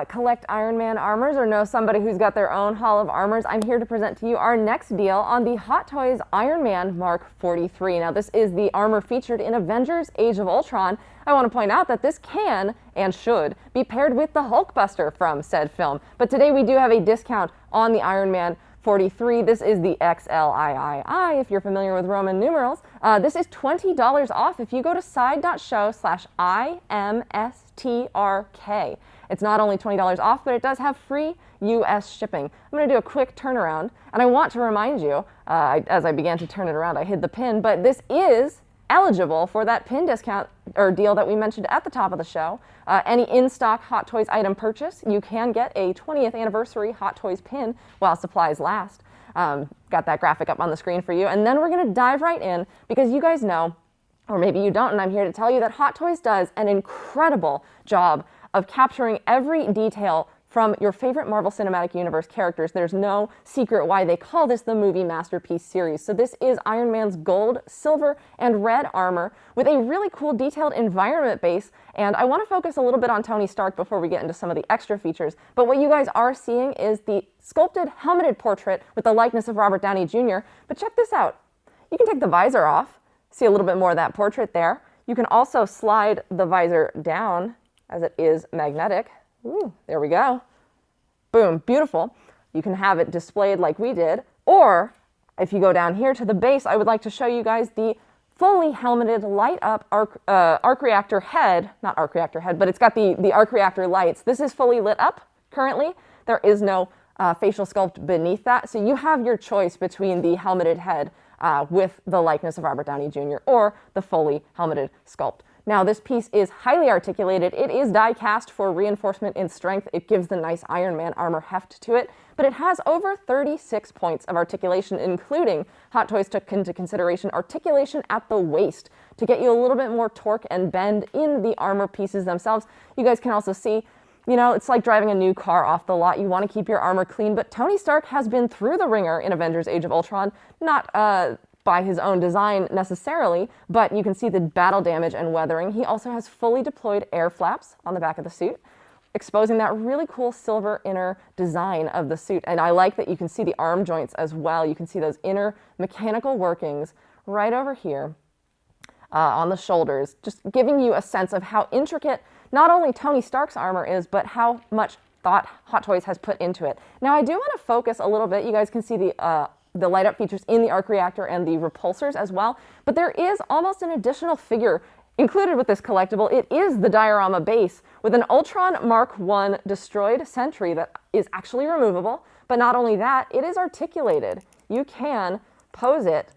collect Ironman armors or know somebody who's got their own haul of armors? I'm here to present to you our next deal on the Hot Toys Ironman Mark 43. Now, this is the armor featured in Avengers Age of Ultron. I want to point out that this can and should be paired with the Hulkbuster from said film. But today we do have a discount on the Ironman 43. This is the XLIII, if you're familiar with Roman numerals. This is $20 off if you go to side.show/IMSTRK. It's not only $20 off, but it does have free US shipping. I'm going to do a quick turnaround, and I want to remind you, as I began to turn it around, I hid the pin, but this is eligible for that pin discount or deal that we mentioned at the top of the show. Any in-stock Hot Toys item purchase, you can get a 20th anniversary Hot Toys pin while supplies last. Got that graphic up on the screen for you. And then we're going to dive right in because you guys know, or maybe you don't, and I'm here to tell you that Hot Toys does an incredible job of capturing every detail from your favorite Marvel Cinematic Universe characters. There's no secret why they call this the Movie Masterpiece series. So this is Iron Man's gold, silver, and red armor with a really cool detailed environment base. And I want to focus a little bit on Tony Stark before we get into some of the extra features. But what you guys are seeing is the sculpted helmeted portrait with the likeness of Robert Downey Jr. But check this out. You can take the visor off, see a little bit more of that portrait there. You can also slide the visor down as it is magnetic. Ooh, there we go. Boom, beautiful. You can have it displayed like we did, or if you go down here to the base, I would like to show you guys the fully helmeted light up arc reactor head, not arc reactor head, but it's got the arc reactor lights. This is fully lit up currently. There is no facial sculpt beneath that. So you have your choice between the helmeted head with the likeness of Robert Downey Jr. or the fully helmeted sculpt. Now, this piece is highly articulated. It is die cast for reinforcement in strength. It gives the nice Iron Man armor heft to it, but it has over 36 points of articulation, including Hot Toys took into consideration articulation at the waist to get you a little bit more torque and bend in the armor pieces themselves. You guys can also see, you know, it's like driving a new car off the lot. You want to keep your armor clean, but Tony Stark has been through the ringer in Avengers Age of Ultron, not by his own design necessarily, but you can see the battle damage and weathering. He also has fully deployed air flaps on the back of the suit, exposing that really cool silver inner design of the suit. And I like that you can see the arm joints as well. You can see those inner mechanical workings right over here on the shoulders, just giving you a sense of how intricate not only Tony Stark's armor is, but how much thought Hot Toys has put into it. Now, I do want to focus a little bit. You guys can see the light up features in the arc reactor and the repulsors as well, but there is almost an additional figure included with this collectible. It is the diorama base with an Ultron Mark I destroyed sentry that is actually removable, but not only that, it is articulated. You can pose it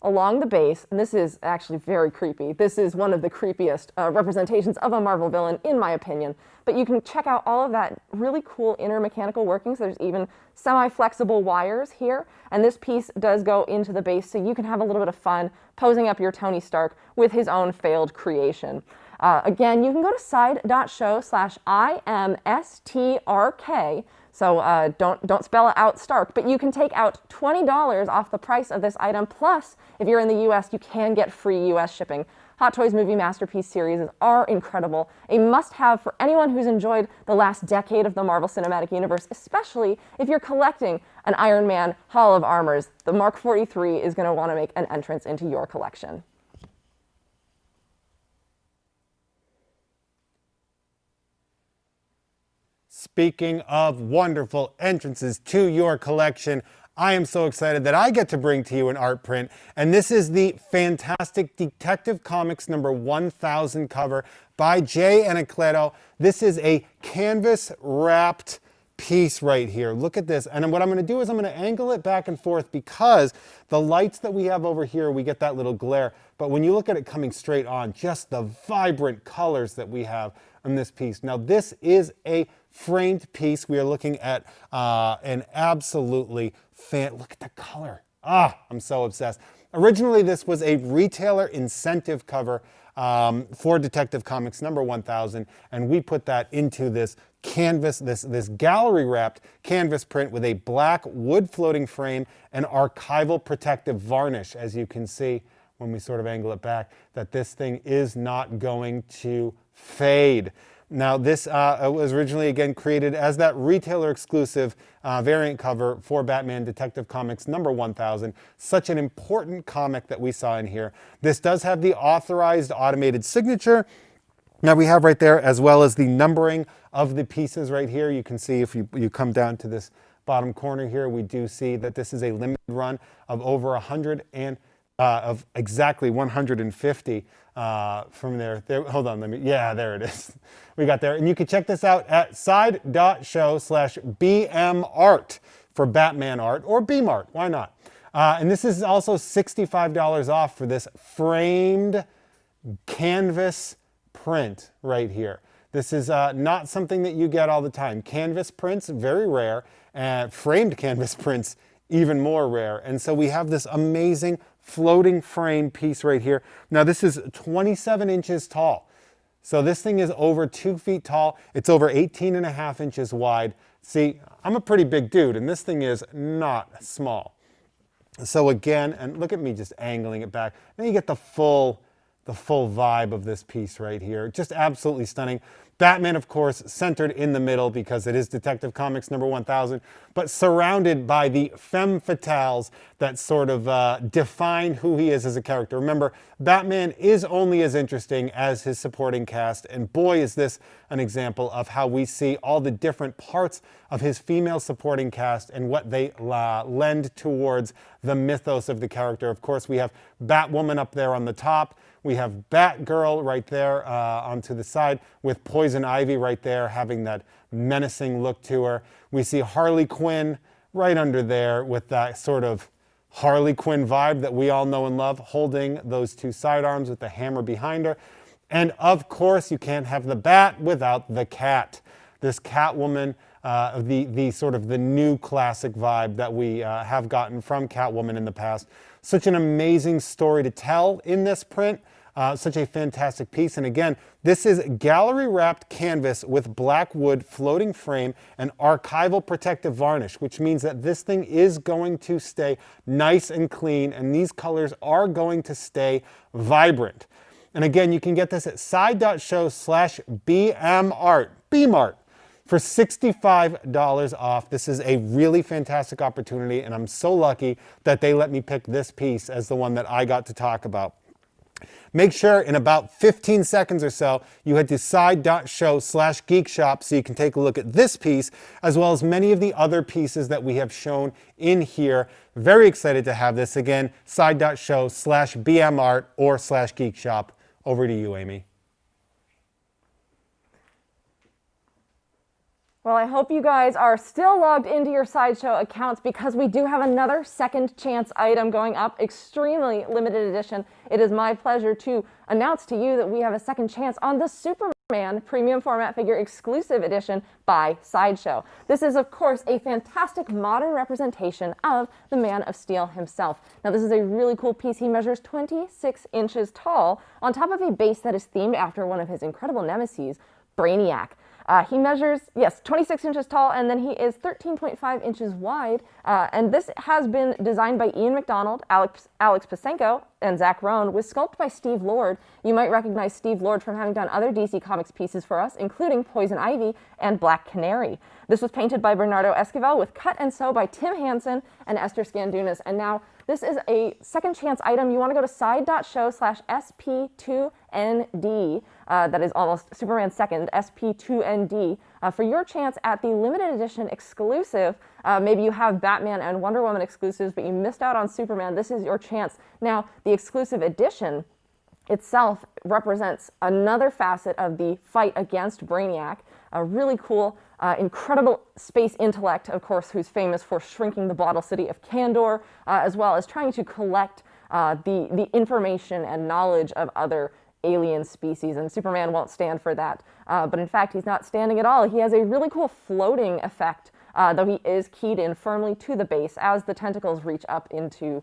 along the base, and this is actually very creepy. This is one of the creepiest representations of a Marvel villain, in my opinion. But you can check out all of that really cool inner mechanical workings. There's even semi-flexible wires here, and this piece does go into the base, so you can have a little bit of fun posing up your Tony Stark with his own failed creation. Again, you can go to side.show/IMSTRK. So don't spell it out Stark, but you can take out $20 off the price of this item. Plus, if you're in the US, you can get free US shipping. Hot Toys Movie Masterpiece series are incredible. A must-have for anyone who's enjoyed the last decade of the Marvel Cinematic Universe, especially if you're collecting an Iron Man Hall of Armors. The Mark 43 is going to want to make an entrance into your collection. Speaking of wonderful entrances to your collection, I am so excited that I get to bring to you an art print, and this is the fantastic Detective Comics number 1000 cover by Jay Anacleto. This is a canvas wrapped piece right here. Look at this. And what I'm going to do is I'm going to angle it back and forth because the lights that we have over here, we get that little glare. But when you look at it coming straight on, just the vibrant colors that we have on this piece. Now, this is a framed piece. We are looking at an absolutely look at the color. I'm so obsessed. Originally, this was a retailer incentive cover for Detective Comics number 1000, and we put that into this canvas, this gallery wrapped canvas print with a black wood floating frame and archival protective varnish. As you can see when we sort of angle it back, that this thing is not going to fade. Now, this was originally, again, created as that retailer exclusive variant cover for Batman Detective Comics number 1000. Such an important comic that we saw in here. This does have the authorized automated signature. Now we have right there, as well as the numbering of the pieces right here. You can see if you come down to this bottom corner here, we do see that this is a limited run of over 100 and of exactly 150 from there. Hold on, there it is. We got there. And you can check this out at side.show/BMArt for Batman art, or BMart, why not? And this is also $65 off for this framed canvas print right here. This is not something that you get all the time. Canvas prints, very rare, and framed canvas prints, even more rare. And so we have this amazing floating frame piece right here. Now this is 27 inches tall. So this thing is over 2 feet tall. It's over 18.5 inches wide. See, I'm a pretty big dude, and this thing is not small. So again, and look at me just angling it back. Then you get the full vibe of this piece right here. Just absolutely stunning. Batman, of course, centered in the middle because it is Detective Comics number 1000, but surrounded by the femme fatales that sort of define who he is as a character. Remember, Batman is only as interesting as his supporting cast, and boy, is this an example of how we see all the different parts of his female supporting cast and what they lend towards the mythos of the character. Of course, we have Batwoman up there on the top. We have Batgirl right there onto the side with Poison Ivy right there having that menacing look to her. We see Harley Quinn right under there with that sort of Harley Quinn vibe that we all know and love, holding those two sidearms with the hammer behind her. And of course, you can't have the bat without the cat. This Catwoman, the sort of the new classic vibe that we have gotten from Catwoman in the past. Such an amazing story to tell in this print. Such a fantastic piece. And again, this is gallery wrapped canvas with black wood floating frame and archival protective varnish, which means that this thing is going to stay nice and clean, and these colors are going to stay vibrant. And again, you can get this at side.show/BMart for $65 off. This is a really fantastic opportunity, and I'm so lucky that they let me pick this piece as the one that I got to talk about. Make sure in about 15 seconds or so, you head to side.show/geekshop so you can take a look at this piece, as well as many of the other pieces that we have shown in here. Very excited to have this. Again, side.show/BMart or /geekshop. Over to you, Amy. Well, I hope you guys are still logged into your Sideshow accounts because we do have another second chance item going up, extremely limited edition. It is my pleasure to announce to you that we have a second chance on the Superman premium format figure exclusive edition by Sideshow. This is, of course, a fantastic modern representation of the Man of Steel himself. Now, this is a really cool piece. He measures 26 inches tall on top of a base that is themed after one of his incredible nemeses, Brainiac. He measures, 26 inches tall, and then he is 13.5 inches wide. And this has been designed by Ian McDonald, Alex Pasenko, and Zach Rohn, with sculpt by Steve Lord. You might recognize Steve Lord from having done other DC Comics pieces for us, including Poison Ivy and Black Canary. This was painted by Bernardo Esquivel with cut and sew by Tim Hansen and Esther Scandunas. And now this is a second chance item. You want to go to side.show/SP2ND. That is almost Superman's second, SP2ND, for your chance at the limited edition exclusive. Maybe you have Batman and Wonder Woman exclusives, but you missed out on Superman. This is your chance. Now, the exclusive edition itself represents another facet of the fight against Brainiac. A really cool, incredible space intellect, of course, who's famous for shrinking the bottle city of Kandor, as well as trying to collect the information and knowledge of other alien species, and Superman won't stand for that. But in fact, he's not standing at all. He has a really cool floating effect, though he is keyed in firmly to the base as the tentacles reach up into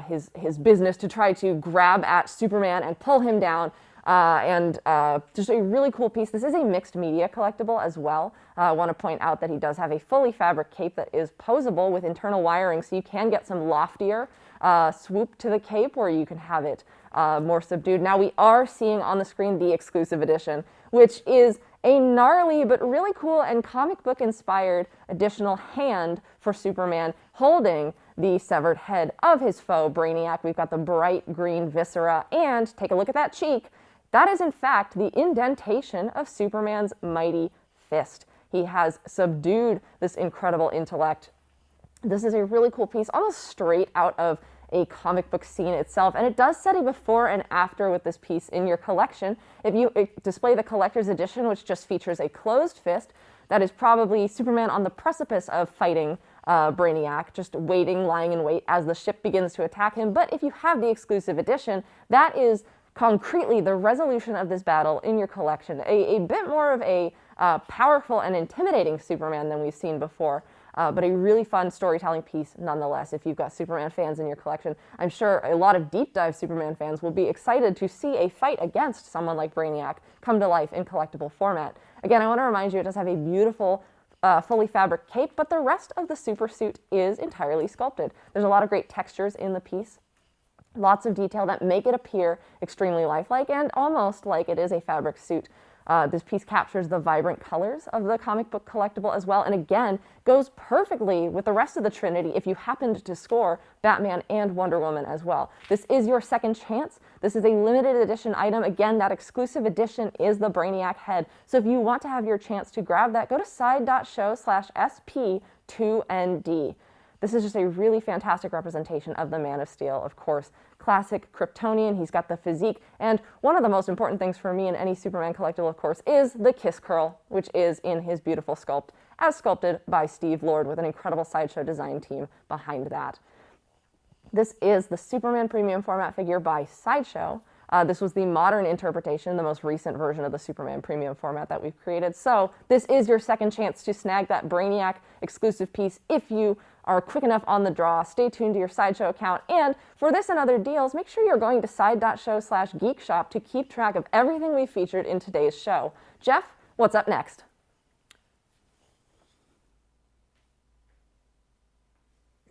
his business to try to grab at Superman and pull him down. Just a really cool piece. This is a mixed media collectible as well. I want to point out that he does have a fully fabric cape that is posable with internal wiring, so you can get some loftier swoop to the cape where you can have it more subdued. Now we are seeing on the screen the exclusive edition, which is a gnarly but really cool and comic book inspired additional hand for Superman holding the severed head of his foe, Brainiac. We've got the bright green viscera, and take a look at that cheek. That is in fact the indentation of Superman's mighty fist. He has subdued this incredible intellect. This is a really cool piece, almost straight out of a comic book scene itself, and it does set a before and after with this piece in your collection. If you display the collector's edition, which just features a closed fist, that is probably Superman on the precipice of fighting Brainiac, just waiting, lying in wait as the ship begins to attack him. But if you have the exclusive edition, that is concretely the resolution of this battle in your collection. A bit more of a powerful and intimidating Superman than we've seen before. But a really fun storytelling piece nonetheless. If you've got Superman fans in your collection, I'm sure a lot of deep dive Superman fans will be excited to see a fight against someone like Brainiac come to life in collectible format. Again, I want to remind you it does have a beautiful fully fabric cape, but the rest of the super suit is entirely sculpted. There's a lot of great textures in the piece. Lots of detail that make it appear extremely lifelike and almost like it is a fabric suit. This piece captures the vibrant colors of the comic book collectible as well, and again, goes perfectly with the rest of the Trinity if you happened to score Batman and Wonder Woman as well. This is your second chance. This is a limited edition item. Again, that exclusive edition is the Brainiac head. So if you want to have your chance to grab that, go to side.show/SP2ND. This is just a really fantastic representation of the Man of Steel, of course. Classic Kryptonian, he's got the physique, and one of the most important things for me in any Superman collectible, of course, is the kiss curl, which is in his beautiful sculpt, as sculpted by Steve Lord with an incredible Sideshow design team behind that. This is the Superman Premium Format figure by Sideshow. This was the modern interpretation, the most recent version of the Superman Premium Format that we've created. So this is your second chance to snag that Brainiac exclusive piece if you are quick enough on the draw. Stay tuned to your Sideshow account. And for this and other deals, make sure you're going to side.show/geekshop to keep track of everything we featured in today's show. Jeff, what's up next?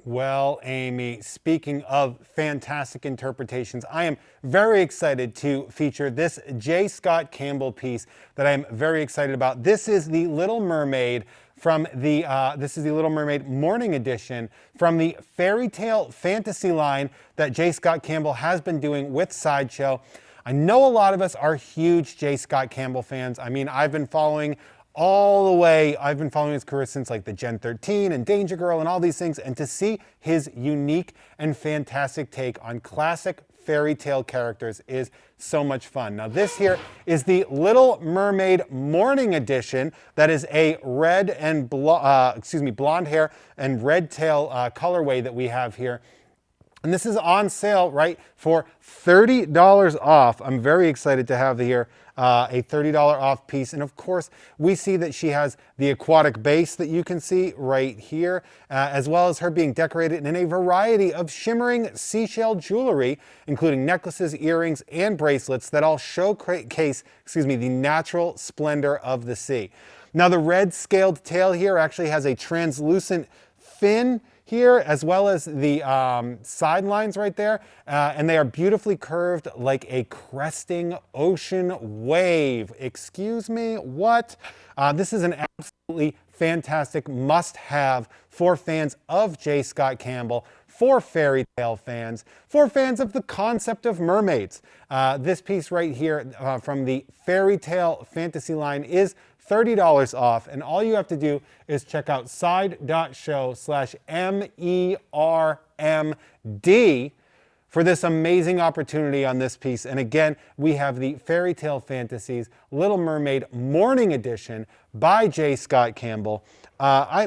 Well, Amy, speaking of fantastic interpretations, I am very excited to feature this J. Scott Campbell piece that I am very excited about. This is the Little Mermaid from the Little Mermaid Morning Edition from the fairy tale fantasy line that J. Scott Campbell has been doing with Sideshow. I know a lot of us are huge J. Scott Campbell fans. I mean, I've been following his career since like the Gen 13 and Danger Girl and all these things, and to see his unique and fantastic take on classic fairy tale characters is so much fun. Now this here is the Little Mermaid Morning Edition. That is a red and blonde hair and red tail colorway that we have here. And this is on sale, right, for $30 off. I'm very excited to have here a $30 off piece. And of course, we see that she has the aquatic base that you can see right here, as well as her being decorated in a variety of shimmering seashell jewelry, including necklaces, earrings, and bracelets that all showcase, the natural splendor of the sea. Now, the red scaled tail here actually has a translucent fin here, as well as the sidelines right there, and they are beautifully curved like a cresting ocean wave. Excuse me, what? This is an absolutely fantastic must-have for fans of J. Scott Campbell, for fairy tale fans, for fans of the concept of mermaids. This piece right here from the fairy tale fantasy line is $30 off, and all you have to do is check out side.show/MERMD for this amazing opportunity on this piece. And again, we have the Fairy Tale Fantasies Little Mermaid Morning Edition by J. Scott Campbell.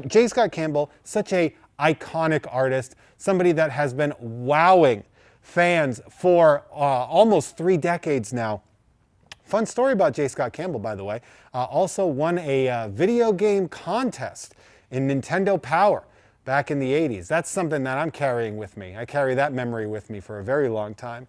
J. Scott Campbell, such a iconic artist, somebody that has been wowing fans for almost 3 decades now. Fun story about J. Scott Campbell, by the way. Also won a video game contest in Nintendo Power back in the 80s. That's something that I'm carrying with me. I carry that memory with me for a very long time.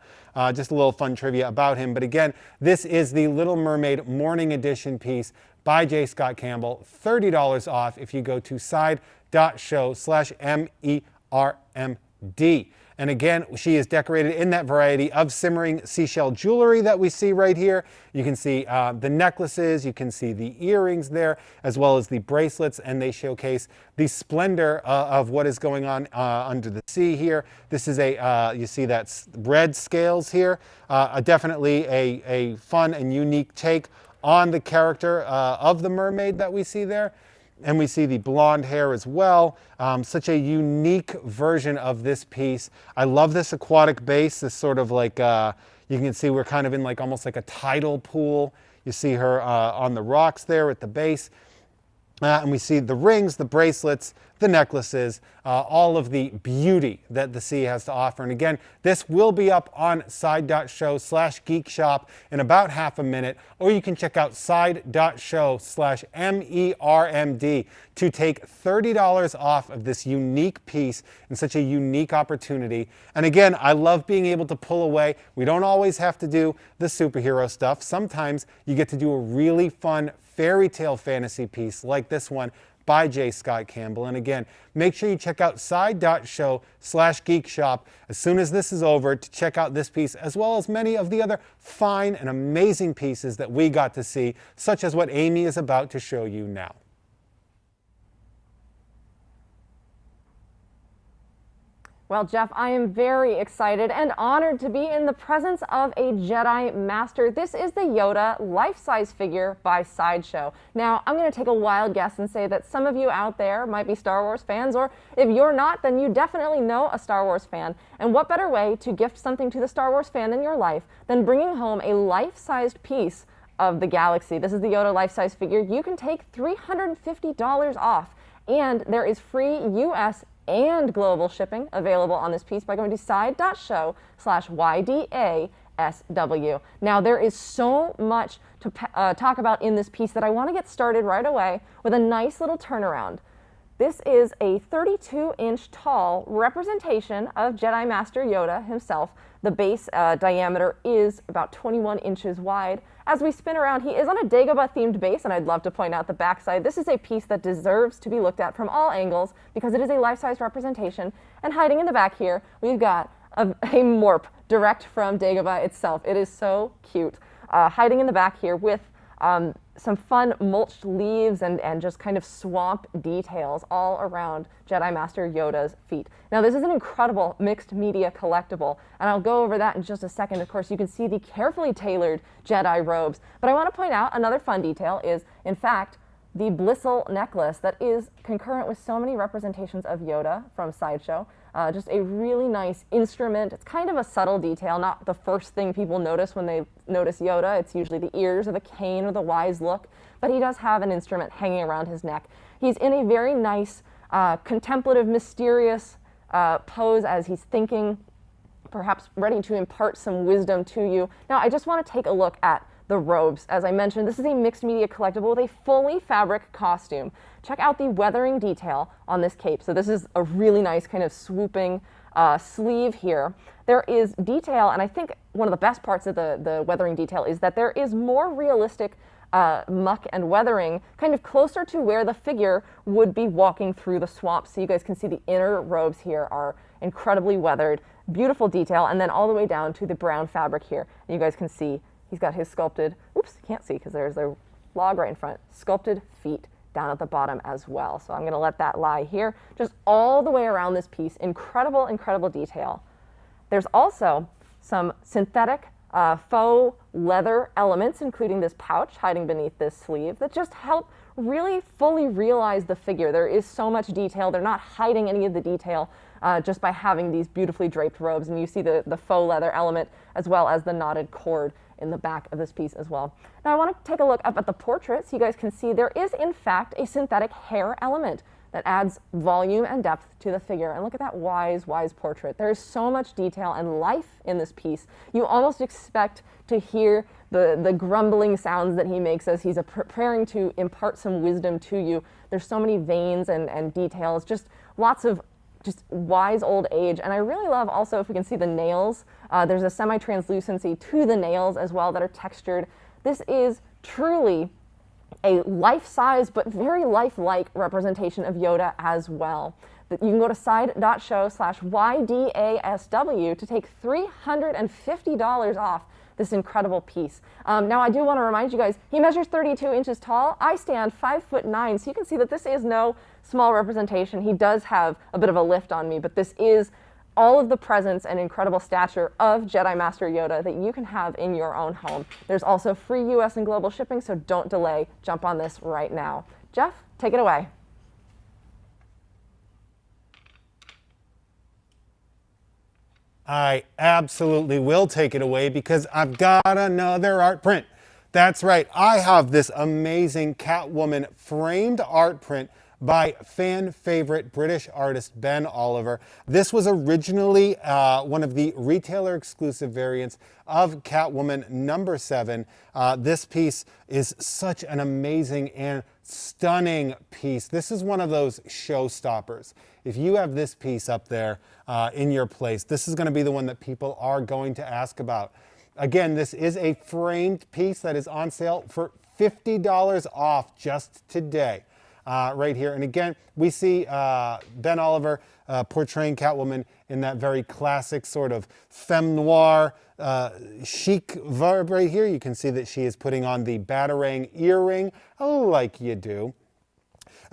Just a little fun trivia about him. But again, this is the Little Mermaid Morning Edition piece by J. Scott Campbell. $30 off if you go to side.show/MERMD. And again, she is decorated in that variety of shimmering seashell jewelry that we see right here. You can see the necklaces, you can see the earrings there, as well as the bracelets, and they showcase the splendor of what is going on under the sea here. This is you see that red scales here, definitely a fun and unique take on the character of the mermaid that we see there. And we see the blonde hair as well. Such a unique version of this piece. I love this aquatic base, this sort of like, you can see we're kind of in like almost like a tidal pool. You see her on the rocks there at the base. And we see the rings, the bracelets, the necklaces, all of the beauty that the sea has to offer. And again, this will be up on side.show/geekshop in about half a minute, or you can check out side.show/MERMD to take $30 off of this unique piece and such a unique opportunity. And again, I love being able to pull away. We don't always have to do the superhero stuff. Sometimes you get to do a really fun fairy tale fantasy piece like this one by J. Scott Campbell. And again, make sure you check out side.show/geekshop as soon as this is over to check out this piece, as well as many of the other fine and amazing pieces that we got to see, such as what Amy is about to show you now. Well, Jeff, I am very excited and honored to be in the presence of a Jedi Master. This is the Yoda life-size figure by Sideshow. Now, I'm going to take a wild guess and say that some of you out there might be Star Wars fans, or if you're not, then you definitely know a Star Wars fan. And what better way to gift something to the Star Wars fan in your life than bringing home a life-sized piece of the galaxy. This is the Yoda life-size figure. You can take $350 off, and there is free US and global shipping available on this piece by going to side.show/YDASW. Now, there is so much to talk about in this piece that I want to get started right away with a nice little turnaround. This is a 32-inch tall representation of Jedi Master Yoda himself. The base diameter is about 21 inches wide. As we spin around, he is on a Dagobah-themed base, and I'd love to point out the backside. This is a piece that deserves to be looked at from all angles because it is a life-size representation. And hiding in the back here, we've got a morph direct from Dagobah itself. It is so cute. Hiding in the back here with some fun mulched leaves and just kind of swamp details all around Jedi Master Yoda's feet. Now, this is an incredible mixed media collectible, and I'll go over that in just a second. Of course, you can see the carefully tailored Jedi robes, but I want to point out another fun detail is, in fact, the Blissel Necklace that is concurrent with so many representations of Yoda from Sideshow. Just a really nice instrument. It's kind of a subtle detail, not the first thing people notice when they notice Yoda. It's usually the ears or the cane or the wise look, but he does have an instrument hanging around his neck. He's in a very nice, contemplative, mysterious pose as he's thinking, perhaps ready to impart some wisdom to you. Now, I just want to take a look at the robes. As I mentioned, this is a mixed media collectible with a fully fabric costume. Check out the weathering detail on this cape. So this is a really nice kind of swooping sleeve here. There is detail, and I think one of the best parts of the weathering detail is that there is more realistic muck and weathering kind of closer to where the figure would be walking through the swamp. So you guys can see the inner robes here are incredibly weathered, beautiful detail, and then all the way down to the brown fabric here. And you guys can see he's got his sculpted, oops, can't see because there's the log right in front, sculpted feet down at the bottom as well. So I'm going to let that lie here. Just all the way around this piece, incredible, incredible detail. There's also some synthetic faux leather elements, including this pouch hiding beneath this sleeve, that just help really fully realize the figure. There is so much detail. They're not hiding any of the detail just by having these beautifully draped robes. And you see the faux leather element as well as the knotted cord in the back of this piece as well. Now I want to take a look up at the portrait so you guys can see there is in fact a synthetic hair element that adds volume and depth to the figure. And look at that wise portrait. There is so much detail and life in this piece. You almost expect to hear the grumbling sounds that he makes as he's preparing to impart some wisdom to you. There's so many veins and details, just lots of just wise old age. And I really love also, if we can see the nails, there's a semi-translucency to the nails as well that are textured. This is truly a life-size but very lifelike representation of Yoda as well. You can go to side.show/YDASW to take $350 off this incredible piece. Now, I do want to remind you guys, he measures 32 inches tall. I stand 5'9", so you can see that this is no small representation. He does have a bit of a lift on me, but this is all of the presence and incredible stature of Jedi Master Yoda that you can have in your own home. There's also free US and global shipping, so don't delay. Jump on this right now. Jeff, take it away. I absolutely will take it away because I've got another art print. That's right, I have this amazing Catwoman framed art print by fan favorite British artist Ben Oliver. This was originally one of the retailer exclusive variants of Catwoman number 7. This piece is such an amazing and stunning piece. This is one of those showstoppers. If you have this piece up there in your place, this is going to be the one that people are going to ask about. Again, this is a framed piece that is on sale for $50 off just today. Right here. And again, we see Ben Oliver portraying Catwoman in that very classic sort of femme noir chic verb right here. You can see that she is putting on the Batarang earring, like you do.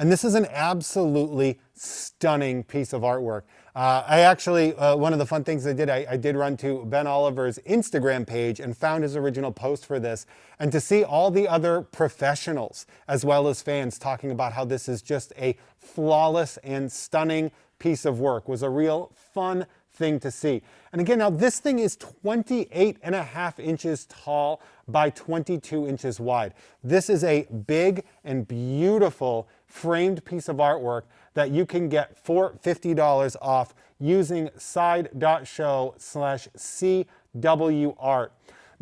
And this is an absolutely stunning piece of artwork. I actually, one of the fun things I did run to Ben Oliver's Instagram page and found his original post for this. And to see all the other professionals as well as fans talking about how this is just a flawless and stunning piece of work was a real fun thing to see. And again, now this thing is 28.5 inches tall by 22 inches wide. This is a big and beautiful framed piece of artwork that you can get for $50 off using side.show/CWArt.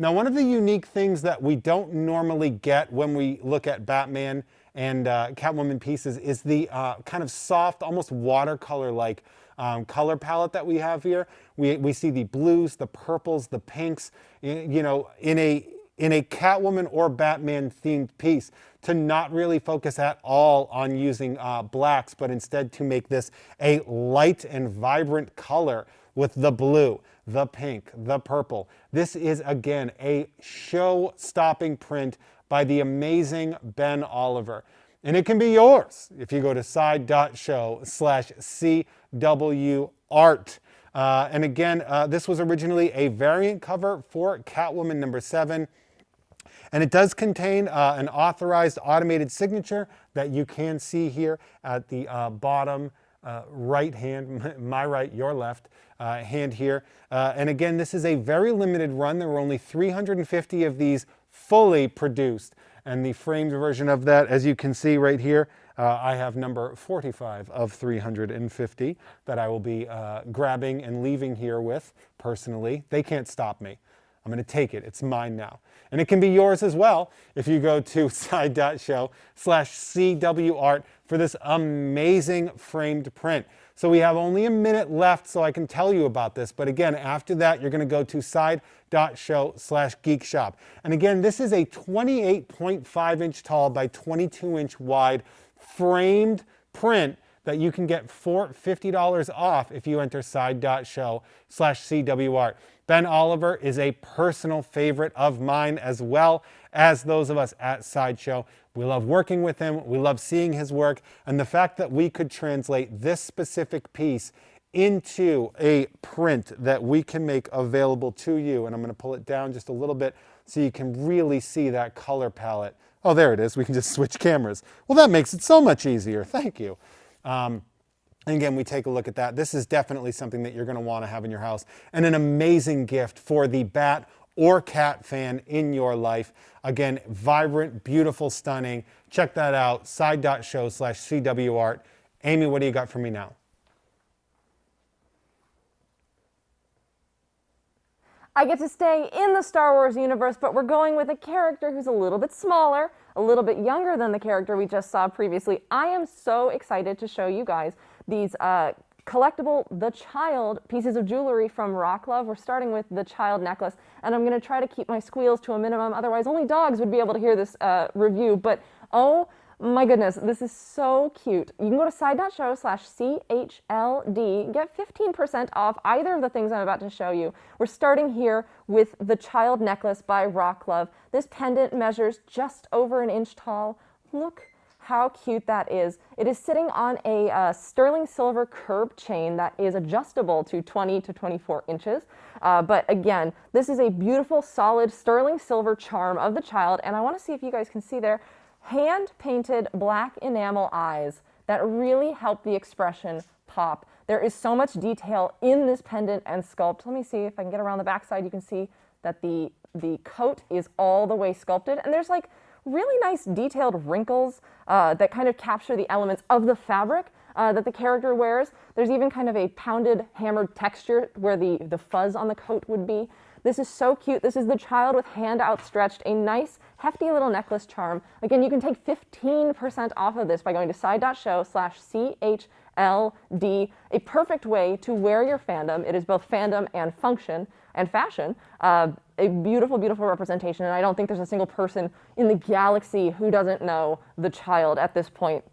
Now, one of the unique things that we don't normally get when we look at Batman and Catwoman pieces is the kind of soft, almost watercolor-like color palette that we have here. We see the blues, the purples, the pinks, you know, in a Catwoman or Batman themed piece, to not really focus at all on using blacks, but instead to make this a light and vibrant color with the blue, the pink, the purple. This is, again, a show-stopping print by the amazing Ben Oliver. And it can be yours if you go to side.show/CWArt. And again, this was originally a variant cover for Catwoman #7. And it does contain an authorized automated signature that you can see here at the bottom right hand, my right, your left hand here. And again, this is a very limited run. There were only 350 of these fully produced. And the framed version of that, as you can see right here, I have number 45 of 350 that I will be grabbing and leaving here with personally. They can't stop me. I'm going to take it. It's mine now. And it can be yours as well if you go to side.show/CWArt for this amazing framed print. So we have only a minute left so I can tell you about this. But again, after that, you're going to go to side.show/geekshop. And again, this is a 28.5 inch tall by 22 inch wide framed print that you can get for $50 off if you enter side.show/CWArt. Ben Oliver is a personal favorite of mine, as well as those of us at Sideshow. We love working with him. We love seeing his work. And the fact that we could translate this specific piece into a print that we can make available to you. And I'm going to pull it down just a little bit so you can really see that color palette. Oh, there it is. We can just switch cameras. Well, that makes it so much easier. Thank you. And again, we take a look at that. This is definitely something that you're going to want to have in your house, and an amazing gift for the Bat or Cat fan in your life. Again, vibrant, beautiful, stunning. Check that out, side.show/CWArt. Amy, what do you got for me now? I get to stay in the Star Wars universe, but we're going with a character who's a little bit smaller, a little bit younger than the character we just saw previously. I am so excited to show you guys these collectible The Child pieces of jewelry from Rock Love. We're starting with the Child necklace, and I'm going to try to keep my squeals to a minimum. Otherwise, only dogs would be able to hear this review. But oh my goodness, this is so cute. You can go to side.show/CHLD, get 15% off either of the things I'm about to show you. We're starting here with the Child necklace by Rock Love. This pendant measures just over an inch tall. Look how cute that is. It is sitting on a sterling silver curb chain that is adjustable to 20 to 24 inches. But again, this is a beautiful, solid sterling silver charm of the Child, and I want to see if you guys can see there hand-painted black enamel eyes that really help the expression pop. There is so much detail in this pendant and sculpt. Let me see if I can get around the backside. You can see that the coat is all the way sculpted, and there's like really nice detailed wrinkles that kind of capture the elements of the fabric that the character wears. There's even kind of a pounded, hammered texture where the fuzz on the coat would be. This is so cute. This is the Child with hand outstretched, a nice, hefty little necklace charm. Again, you can take 15% off of this by going to side.show/CHLD, a perfect way to wear your fandom. It is both fandom and function and fashion. A beautiful, beautiful representation, and I don't think there's a single person in the galaxy who doesn't know the Child at this point.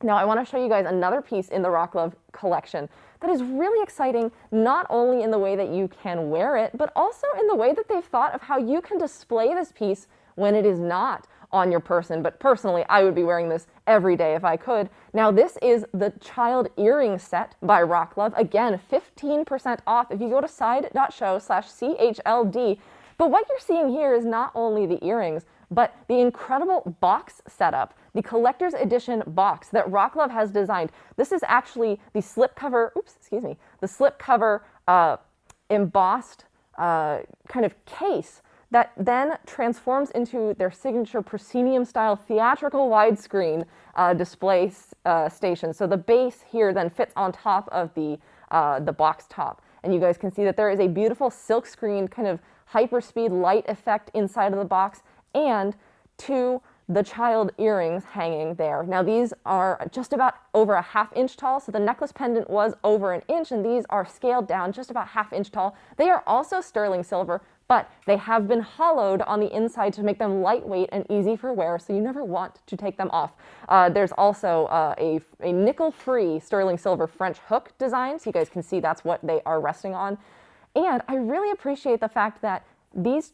Now, I want to show you guys another piece in the Rock Love collection that is really exciting, not only in the way that you can wear it, but also in the way that they've thought of how you can display this piece when it is not on your person, but personally, I would be wearing this every day if I could. Now, this is the child earring set by Rocklove. Again, 15% off if you go to side.show/CHLD. But what you're seeing here is not only the earrings, but the incredible box setup, the collector's edition box that Rocklove has designed. This is actually the slipcover, the slipcover embossed kind of case that then transforms into their signature proscenium-style theatrical widescreen display station. So the base here then fits on top of the box top. And you guys can see that there is a beautiful silkscreen kind of hyperspeed light effect inside of the box, and the child earrings hanging there. Now these are just about over a ½ inch tall, so the necklace pendant was over an inch, and these are scaled down just about ½ inch tall. They are also sterling silver, but they have been hollowed on the inside to make them lightweight and easy for wear, so you never want to take them off. There's also a nickel-free sterling silver French hook design, so you guys can see that's what they are resting on. And I really appreciate the fact that these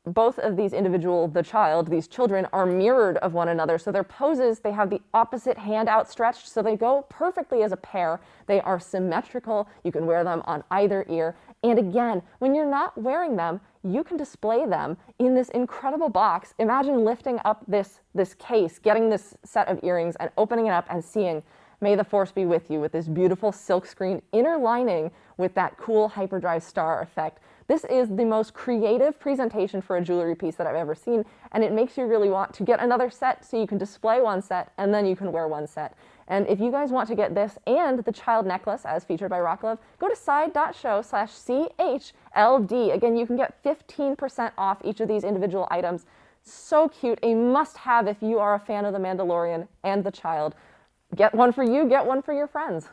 both of these these children are mirrored of one another. So their poses, they have the opposite hand outstretched, so they go perfectly as a pair. They are symmetrical. You can wear them on either ear. And again, when you're not wearing them, you can display them in this incredible box. Imagine lifting up this case, getting this set of earrings and opening it up and seeing, "May the Force be with you," with this beautiful silkscreen inner lining with that cool hyperdrive star effect. This is the most creative presentation for a jewelry piece that I've ever seen, and it makes you really want to get another set so you can display one set and then you can wear one set. And if you guys want to get this and the child necklace as featured by Rocklove, go to side.show/CHLD. Again, you can get 15% off each of these individual items. So cute, a must-have if you are a fan of The Mandalorian and the child. Get one for you, get one for your friends.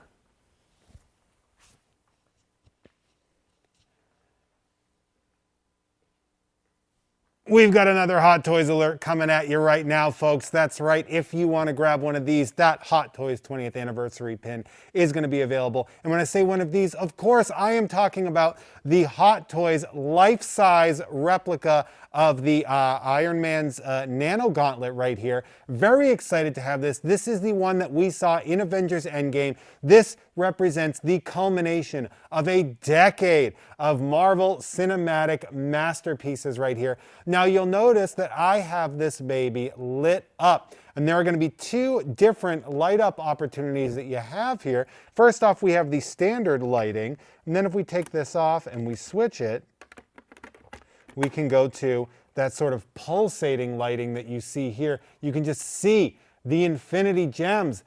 We've got another Hot Toys alert coming at you right now, folks. That's right. If you want to grab one of these, that Hot Toys 20th anniversary pin is going to be available. And when I say one of these, of course, I am talking about the Hot Toys life-size replica of the Iron Man's Nano Gauntlet right here. Very excited to have this. This is the one that we saw in Avengers Endgame. This represents the culmination of a decade of Marvel cinematic masterpieces right here. Now you'll notice that I have this baby lit up. And there are going to be two different light up opportunities that you have here. First off, we have the standard lighting. And then if we take this off and we switch it, we can go to that sort of pulsating lighting that you see here. You can just see the infinity gems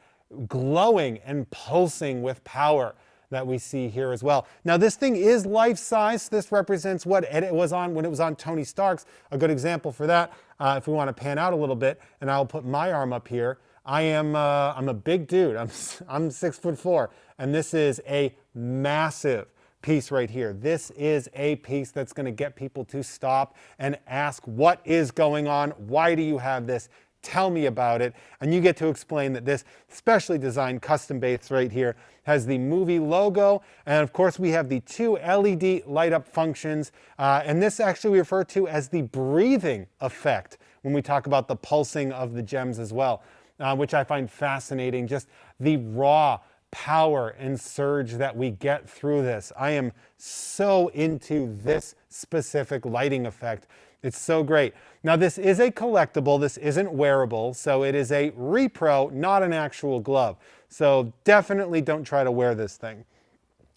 glowing and pulsing with power that we see here as well. Now this thing is life-size. This represents what it was on when it was on Tony Stark's. A good example for that, if we want to pan out a little bit, and I'll put my arm up here. I'm a big dude. I'm 6'4", and this is a massive piece right here. This is a piece that's going to get people to stop and ask, what is going on? Why do you have this? Tell me about it. And you get to explain that this specially designed custom base right here has the movie logo. And of course, we have the two LED light up functions. And this actually we refer to as the breathing effect when we talk about the pulsing of the gems as well, which I find fascinating. Just the raw power and surge that we get through this. I am so into this specific lighting effect. It's so great. Now this is a collectible, this isn't wearable, so it is a repro, not an actual glove. So definitely don't try to wear this thing.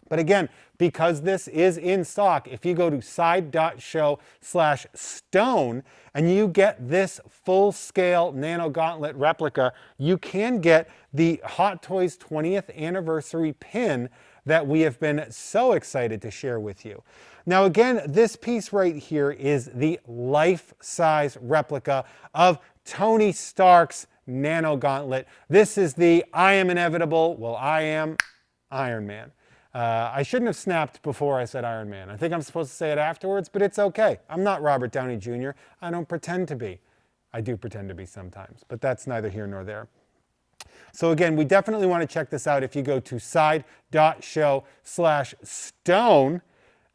But again, because this is in stock, if you go to side.show/stone and you get this full-scale Nano Gauntlet replica, you can get the Hot Toys 20th anniversary pin that we have been so excited to share with you. Now again, this piece right here is the life-size replica of Tony Stark's Nano Gauntlet. This is the I am inevitable, well I am Iron Man. I shouldn't have snapped before I said Iron Man. I think I'm supposed to say it afterwards, but it's okay. I'm not Robert Downey Jr. I don't pretend to be. I do pretend to be sometimes, but that's neither here nor there. So again, we definitely want to check this out if you go to side.show/stone.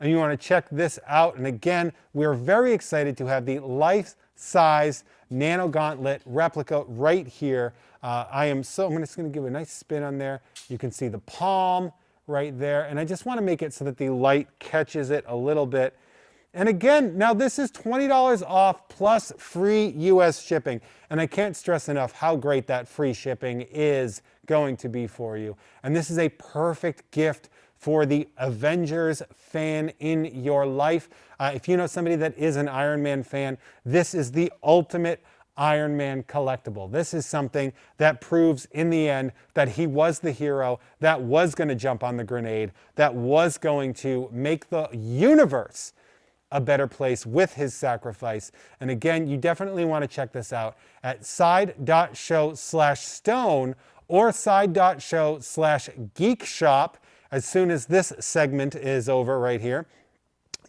and you want to check this out. And again, we're very excited to have the life-size Nano Gauntlet replica right here. I'm just going to give a nice spin on there. You can see the palm right there, and I just want to make it so that the light catches it a little bit. And again, now this is $20 off plus free US shipping. And I can't stress enough how great that free shipping is going to be for you. And this is a perfect gift for the Avengers fan in your life. If you know somebody that is an Iron Man fan, this is the ultimate Iron Man collectible. This is something that proves in the end that he was the hero that was going to jump on the grenade, that was going to make the universe a better place with his sacrifice. And again, you definitely want to check this out at side.show/stone or side.show/geekshop as soon as this segment is over right here.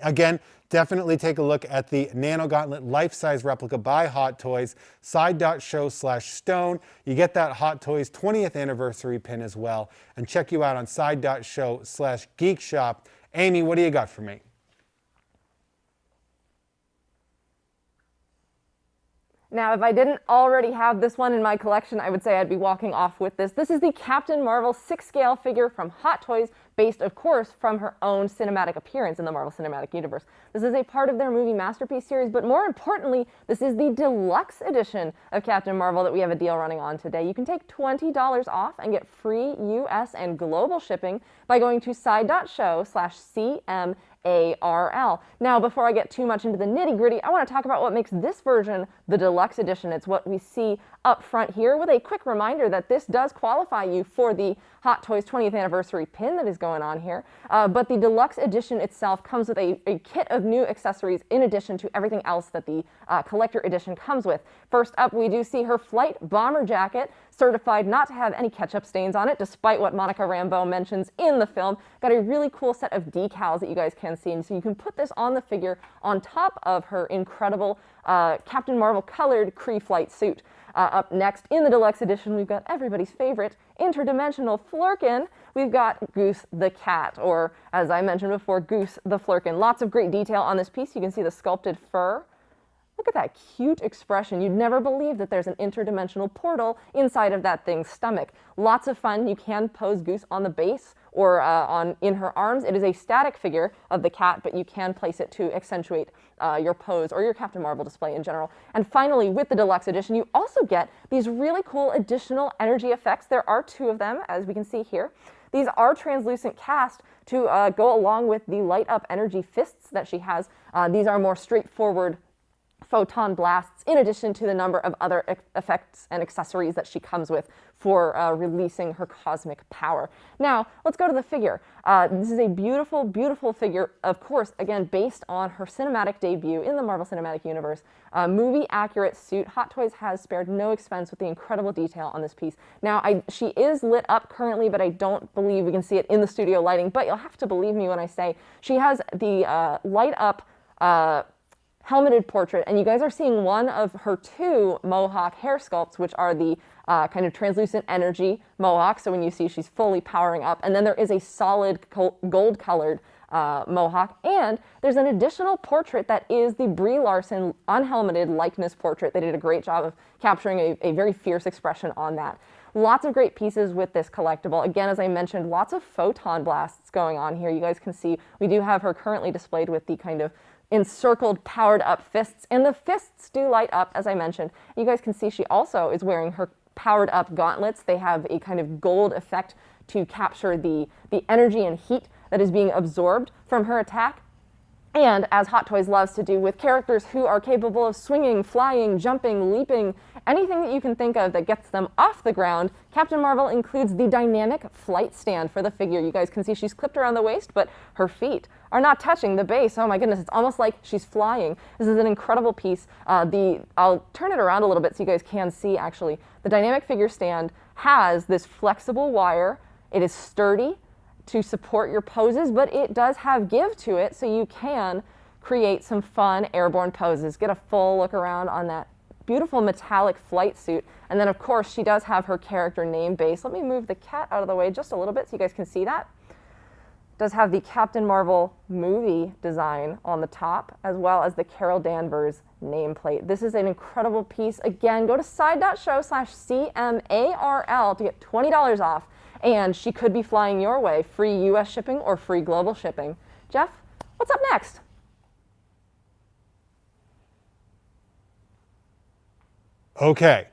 Again, definitely take a look at the Nano Gauntlet life-size replica by Hot Toys, side.show/stone. You get that Hot Toys 20th anniversary pin as well. And check you out on side.show/geekshop. Amy, what do you got for me? Now, if I didn't already have this one in my collection, I would say I'd be walking off with this. This is the Captain Marvel 6-scale figure from Hot Toys, based, of course, from her own cinematic appearance in the Marvel Cinematic Universe. This is a part of their movie Masterpiece series, but more importantly, this is the deluxe edition of Captain Marvel that we have a deal running on today. You can take $20 off and get free US and global shipping by going to side.show/CMARL. Now, before I get too much into the nitty-gritty, I want to talk about what makes this version the deluxe edition. It's what we see up front here, with a quick reminder that this does qualify you for the Hot Toys 20th anniversary pin that is going on here. But the deluxe edition itself comes with a kit of new accessories in addition to everything else that the collector edition comes with. First up, we do see her flight bomber jacket, certified not to have any ketchup stains on it, despite what Monica Rambeau mentions in the film. Got a really cool set of decals that you guys can see, and so you can put this on the figure on top of her incredible Captain Marvel colored Kree flight suit. Up next, in the deluxe edition, we've got everybody's favorite interdimensional Flurkin. We've got Goose the Cat, or as I mentioned before, Goose the Flurkin. Lots of great detail on this piece. You can see the sculpted fur. Look at that cute expression. You'd never believe that there's an interdimensional portal inside of that thing's stomach. Lots of fun. You can pose Goose on the base or in her arms. It is a static figure of the cat, but you can place it to accentuate your pose or your Captain Marvel display in general. And finally, with the deluxe edition, you also get these really cool additional energy effects. There are 2 of them, as we can see here. These are translucent cast to go along with the light up energy fists that she has. These are more straightforward photon blasts, in addition to the number of other effects and accessories that she comes with for releasing her cosmic power. Now, let's go to the figure. This is a beautiful, beautiful figure, of course, again, based on her cinematic debut in the Marvel Cinematic Universe. Movie-accurate suit. Hot Toys has spared no expense with the incredible detail on this piece. Now, she is lit up currently, but I don't believe we can see it in the studio lighting, but you'll have to believe me when I say she has the light-up helmeted portrait, and you guys are seeing one of her 2 mohawk hair sculpts, which are the kind of translucent energy mohawk. So when you see she's fully powering up, and then there is a solid gold colored mohawk, and there's an additional portrait that is the Brie Larson unhelmeted likeness portrait. They did a great job of capturing a very fierce expression on that. Lots of great pieces with this collectible. Again, as I mentioned, lots of photon blasts going on here. You guys can see we do have her currently displayed with the kind of encircled, powered up fists, and the fists do light up, as I mentioned. You guys can see she also is wearing her powered up gauntlets. They have a kind of gold effect to capture the energy and heat that is being absorbed from her attack. And as Hot Toys loves to do with characters who are capable of swinging, flying, jumping, leaping, anything that you can think of that gets them off the ground, Captain Marvel includes the dynamic flight stand for the figure. You guys can see she's clipped around the waist, but her feet are not touching the base. Oh my goodness, it's almost like she's flying. This is an incredible piece. I'll turn it around a little bit so you guys can see, actually. The dynamic figure stand has this flexible wire. It is sturdy to support your poses, but it does have give to it, so you can create some fun airborne poses. Get a full look around on that beautiful metallic flight suit. And then, of course, she does have her character name base. Let me move the cat out of the way just a little bit so you guys can see that. does have the Captain Marvel movie design on the top, as well as the Carol Danvers nameplate. This is an incredible piece. Again, go to side.show/CMARL to get $20 off, and she could be flying your way. Free US shipping or free global shipping. Jeff, what's up next? Okay.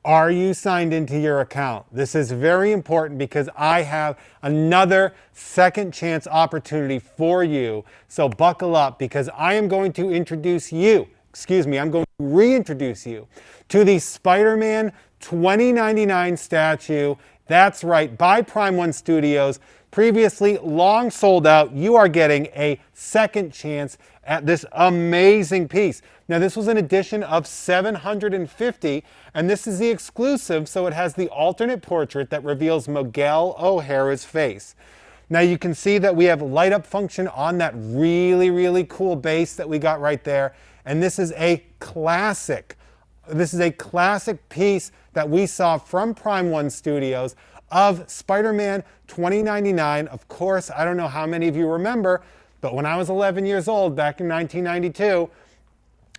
Are you signed into your account? This is very important because I have another second chance opportunity for you. So buckle up because I am going to introduce you, I'm going to reintroduce you to the Spider-Man 2099 statue. That's right, by Prime One Studios. Previously long sold out. You are getting a second chance at this amazing piece. Now, this was an edition of 750, and this is the exclusive, so it has the alternate portrait that reveals Miguel O'Hara's face. Now, you can see that we have light up function on that really, really cool base that we got right there, and this is a classic. This is a classic piece that we saw from Prime One Studios of Spider-Man 2099. Of course, I don't know how many of you remember, but when I was 11 years old back in 1992,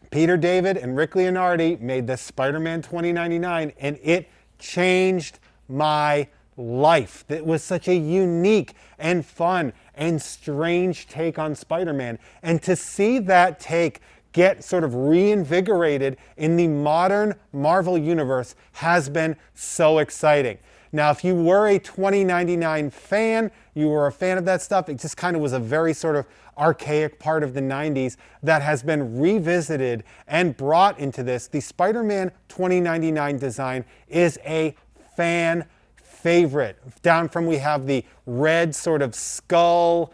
Peter David and Rick Leonardi made this Spider-Man 2099, and it changed my life. It was such a unique and fun and strange take on Spider-Man. And to see that take get sort of reinvigorated in the modern Marvel Universe has been so exciting. Now, if you were a 2099 fan, you were a fan of that stuff, it just kind of was a very sort of archaic part of the 90s that has been revisited and brought into this. The Spider-Man 2099 design is a fan favorite. Down from we have the red sort of skull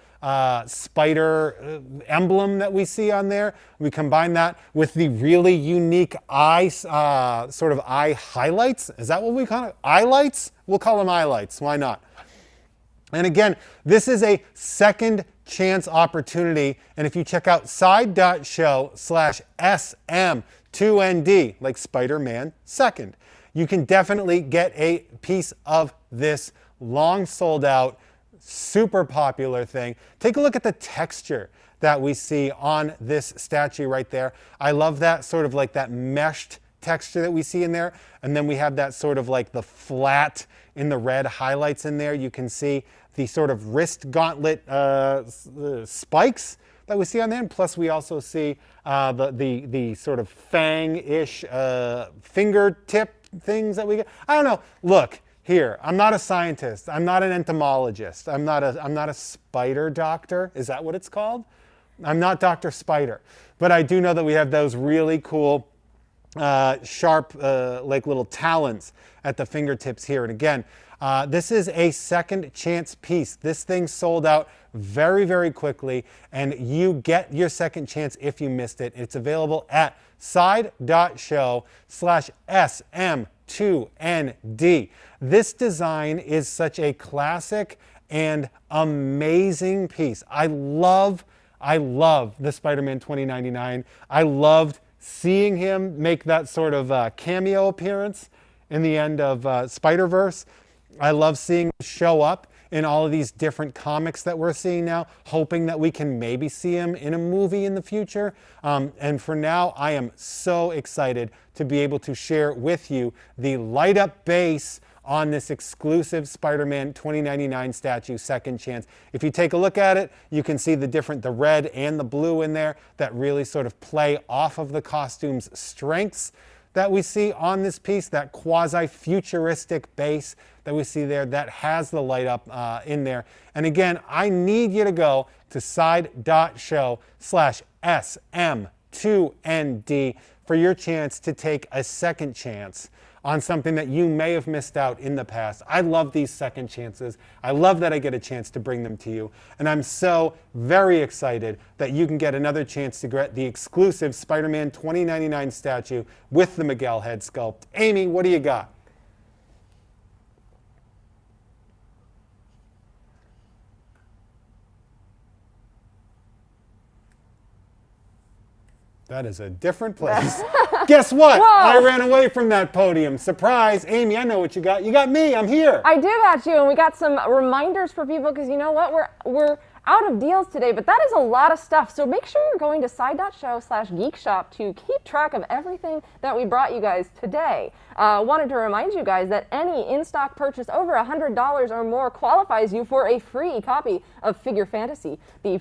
spider emblem that we see on there. We combine that with the really unique eye, sort of eye highlights. Is that what we call it? Eyelights? We'll call them eyelights. Why not? And again, this is a second chance opportunity. And if you check out side.show/SM2ND, like Spider-Man second, you can definitely get a piece of this long sold out, super popular thing. Take a look at the texture that we see on this statue right there. I love that sort of like that meshed texture that we see in there. And then we have that sort of like the flat in the red highlights in there. You can see the sort of wrist gauntlet spikes that we see on there. And plus we also see the sort of fang-ish fingertip things that we get. I don't know. Look. Here, I'm not a scientist. I'm not an entomologist. I'm not a spider doctor. Is that what it's called? I'm not Dr. Spider. But I do know that we have those really cool, sharp, like little talons at the fingertips here. And again, this is a second chance piece. This thing sold out very, very quickly, and you get your second chance if you missed it. It's available at side.show/SM2ND. This design is such a classic and amazing piece. I love the Spider-Man 2099. I loved seeing him make that sort of cameo appearance in the end of Spider-Verse. I love seeing him show up in all of these different comics that we're seeing now, hoping that we can maybe see him in a movie in the future. And for now, I am so excited to be able to share with you the light up base on this exclusive Spider-Man 2099 statue, second chance. If you take a look at it, you can see the red and the blue in there that really sort of play off of the costume's strengths that we see on this piece, that quasi-futuristic base that we see there that has the light up in there. And again, I need you to go to side.show/SM2ND for your chance to take a second chance on something that you may have missed out in the past. I love these second chances. I love that I get a chance to bring them to you. And I'm so very excited that you can get another chance to get the exclusive Spider-Man 2099 statue with the Miguel head sculpt. Amy, what do you got? That is a different place. Guess what? Whoa. I ran away from that podium. Surprise. Amy, I know what you got. You got me. I'm here. I do got you, and we got some reminders for people because you know what? We're out of deals today, but that is a lot of stuff. So make sure you're going to side.show/geekshop to keep track of everything that we brought you guys today. Wanted to remind you guys that any in-stock purchase over $100 or more qualifies you for a free copy of Figure Fantasy, the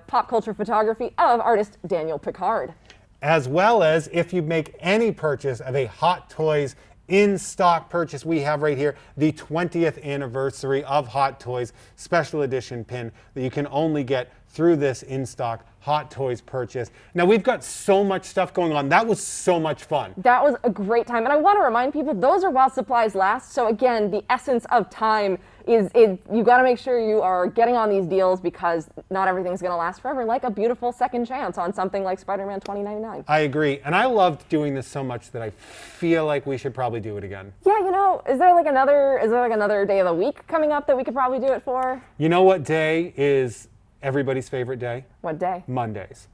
pop culture photography of artist Daniel Picard. As well as if you make any purchase of a Hot Toys in-stock purchase, we have right here the 20th anniversary of Hot Toys special edition pin that you can only get through this in-stock Hot Toys purchase. Now we've got so much stuff going on. That was so much fun. That was a great time. And I want to remind people, those are while supplies last. So again, the essence of time is you got to make sure you are getting on these deals because not everything's going to last forever, like a beautiful second chance on something like Spider-Man 2099. I agree. And I loved doing this so much that I feel like we should probably do it again. Yeah, you know, is there like another day of the week coming up that we could probably do it for? You know what day is everybody's favorite day? What day? Mondays.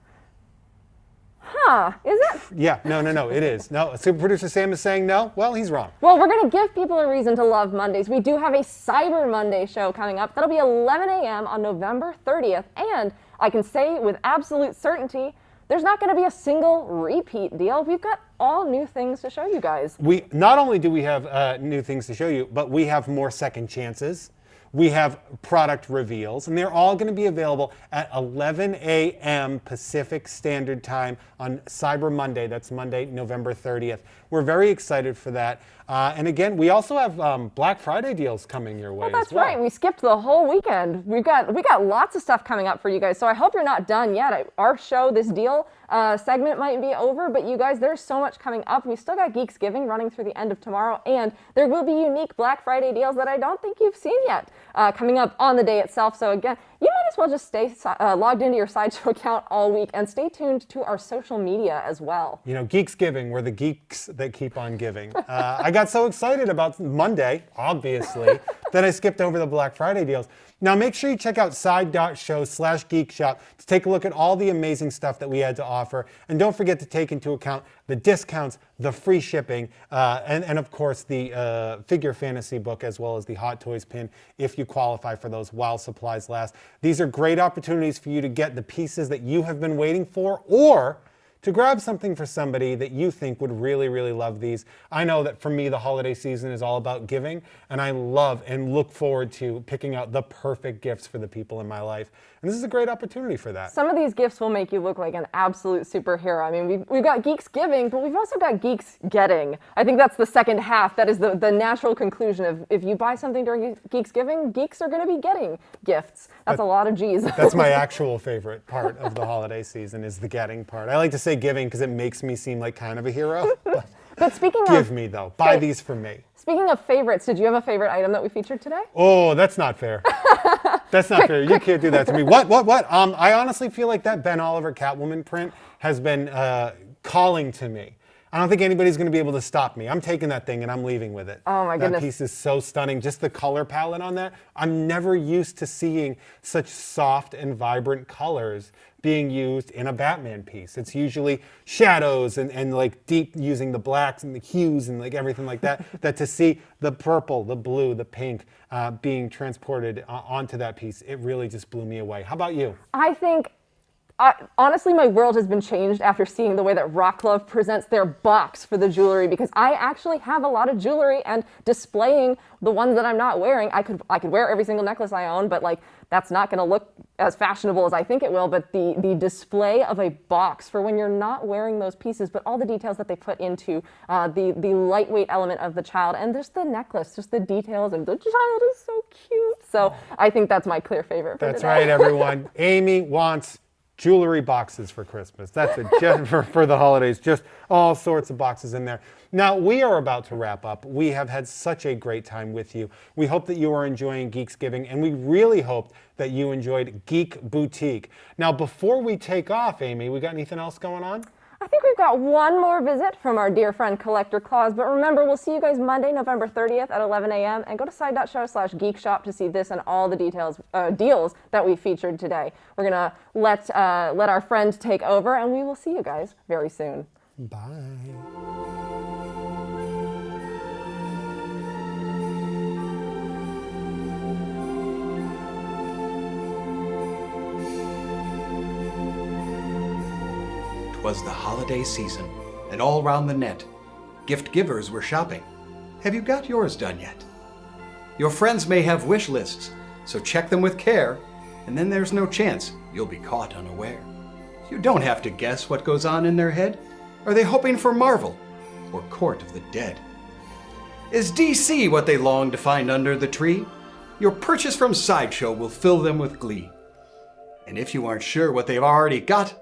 Huh, is it? Yeah, no, it is. No, super producer Sam is saying no? Well, he's wrong. Well, we're going to give people a reason to love Mondays. We do have a Cyber Monday show coming up. That'll be 11 a.m. on November 30th. And I can say with absolute certainty, there's not going to be a single repeat deal. We've got all new things to show you guys. We not only do we have new things to show you, but we have more second chances. We have product reveals, and they're all going to be available at 11 a.m. Pacific Standard Time on Cyber Monday. That's Monday, November 30th. We're very excited for that. And again, we also have Black Friday deals coming your way. That's as well. right. We skipped the whole weekend. We got lots of stuff coming up for you guys. So I hope you're not done yet. Our show, this deal segment might be over, but you guys, there's so much coming up. We still got Geeks Giving running through the end of tomorrow, and there will be unique Black Friday deals that I don't think you've seen yet coming up on the day itself. So again, you might as well just stay logged into your Sideshow account all week and stay tuned to our social media as well. You know, Geeks Giving, we're the geeks that keep on giving. I got so excited about Monday, obviously, that I skipped over the Black Friday deals. Now make sure you check out side.show/geekshop to take a look at all the amazing stuff that we had to offer. And don't forget to take into account the discounts, the free shipping, and of course the Figure Fantasy book as well as the Hot Toys pin if you qualify for those while supplies last. These are great opportunities for you to get the pieces that you have been waiting for or to grab something for somebody that you think would really, really love these. I know that for me, the holiday season is all about giving, and I love and look forward to picking out the perfect gifts for the people in my life. And this is a great opportunity for that. Some of these gifts will make you look like an absolute superhero. I mean, we've got Geeks Giving, but we've also got Geeks Getting. I think that's the second half. That is the natural conclusion of if you buy something during Geeks Giving, geeks are going to be getting gifts. That's a lot of G's. That's my actual favorite part of the holiday season is the getting part. I like to say giving because it makes me seem like kind of a hero. But speaking of... Give me, though. Buy these for me. Speaking of favorites, did you have a favorite item that we featured today? Oh, that's not fair. That's not fair. You can't do that to me. What? I honestly feel like that Ben Oliver Catwoman print has been calling to me. I don't think anybody's going to be able to stop me. I'm taking that thing and I'm leaving with it. Oh my goodness. That piece is so stunning. Just the color palette on that. I'm never used to seeing such soft and vibrant colors being used in a Batman piece. It's usually shadows and like deep using the blacks and the hues and like everything like that. That to see the purple, the blue, the pink being transported onto that piece, it really just blew me away. How about you? I think honestly, my world has been changed after seeing the way that Rock Love presents their box for the jewelry, because I actually have a lot of jewelry, and displaying the ones that I'm not wearing, I could wear every single necklace I own, but like that's not going to look as fashionable as I think it will. But the display of a box for when you're not wearing those pieces, but all the details that they put into the lightweight element of the child, and just the necklace, just the details, and the child is so cute. So I think that's my clear favorite for That's today. right, everyone. Amy wants jewelry boxes for Christmas. That's it, just for the holidays. Just all sorts of boxes in there. Now, we are about to wrap up. We have had such a great time with you. We hope that you are enjoying Geeks Giving, and we really hope that you enjoyed Geek Boutique. Now, before we take off, Amy, we got anything else going on? I think we've got one more visit from our dear friend Collector Claus, but remember, we'll see you guys Monday, November 30th at 11 a.m. and go to side.show/geekshop to see this and all the deals that we featured today. We're gonna let our friend take over, and we will see you guys very soon. Bye. 'Twas the holiday season, and all round the net, gift givers were shopping. Have you got yours done yet? Your friends may have wish lists, so check them with care, and then there's no chance you'll be caught unaware. You don't have to guess what goes on in their head. Are they hoping for Marvel or Court of the Dead? Is DC what they long to find under the tree? Your purchase from Sideshow will fill them with glee. And if you aren't sure what they've already got,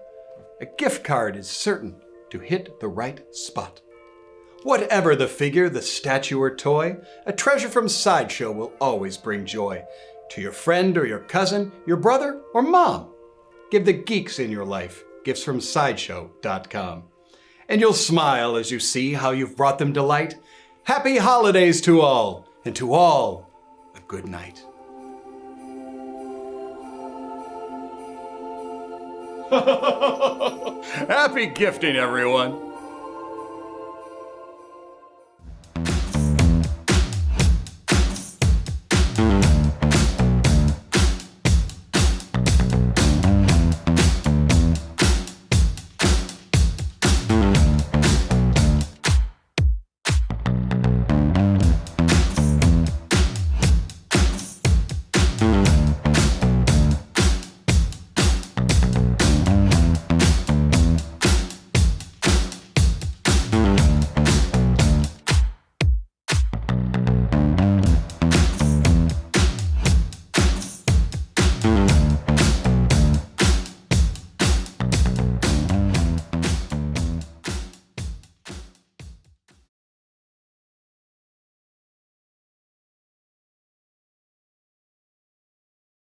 a gift card is certain to hit the right spot. Whatever the figure, the statue or toy, a treasure from Sideshow will always bring joy to your friend or your cousin, your brother or mom. Give the geeks in your life gifts from Sideshow.com. And you'll smile as you see how you've brought them delight. Happy holidays to all, and to all a good night. Happy gifting, everyone!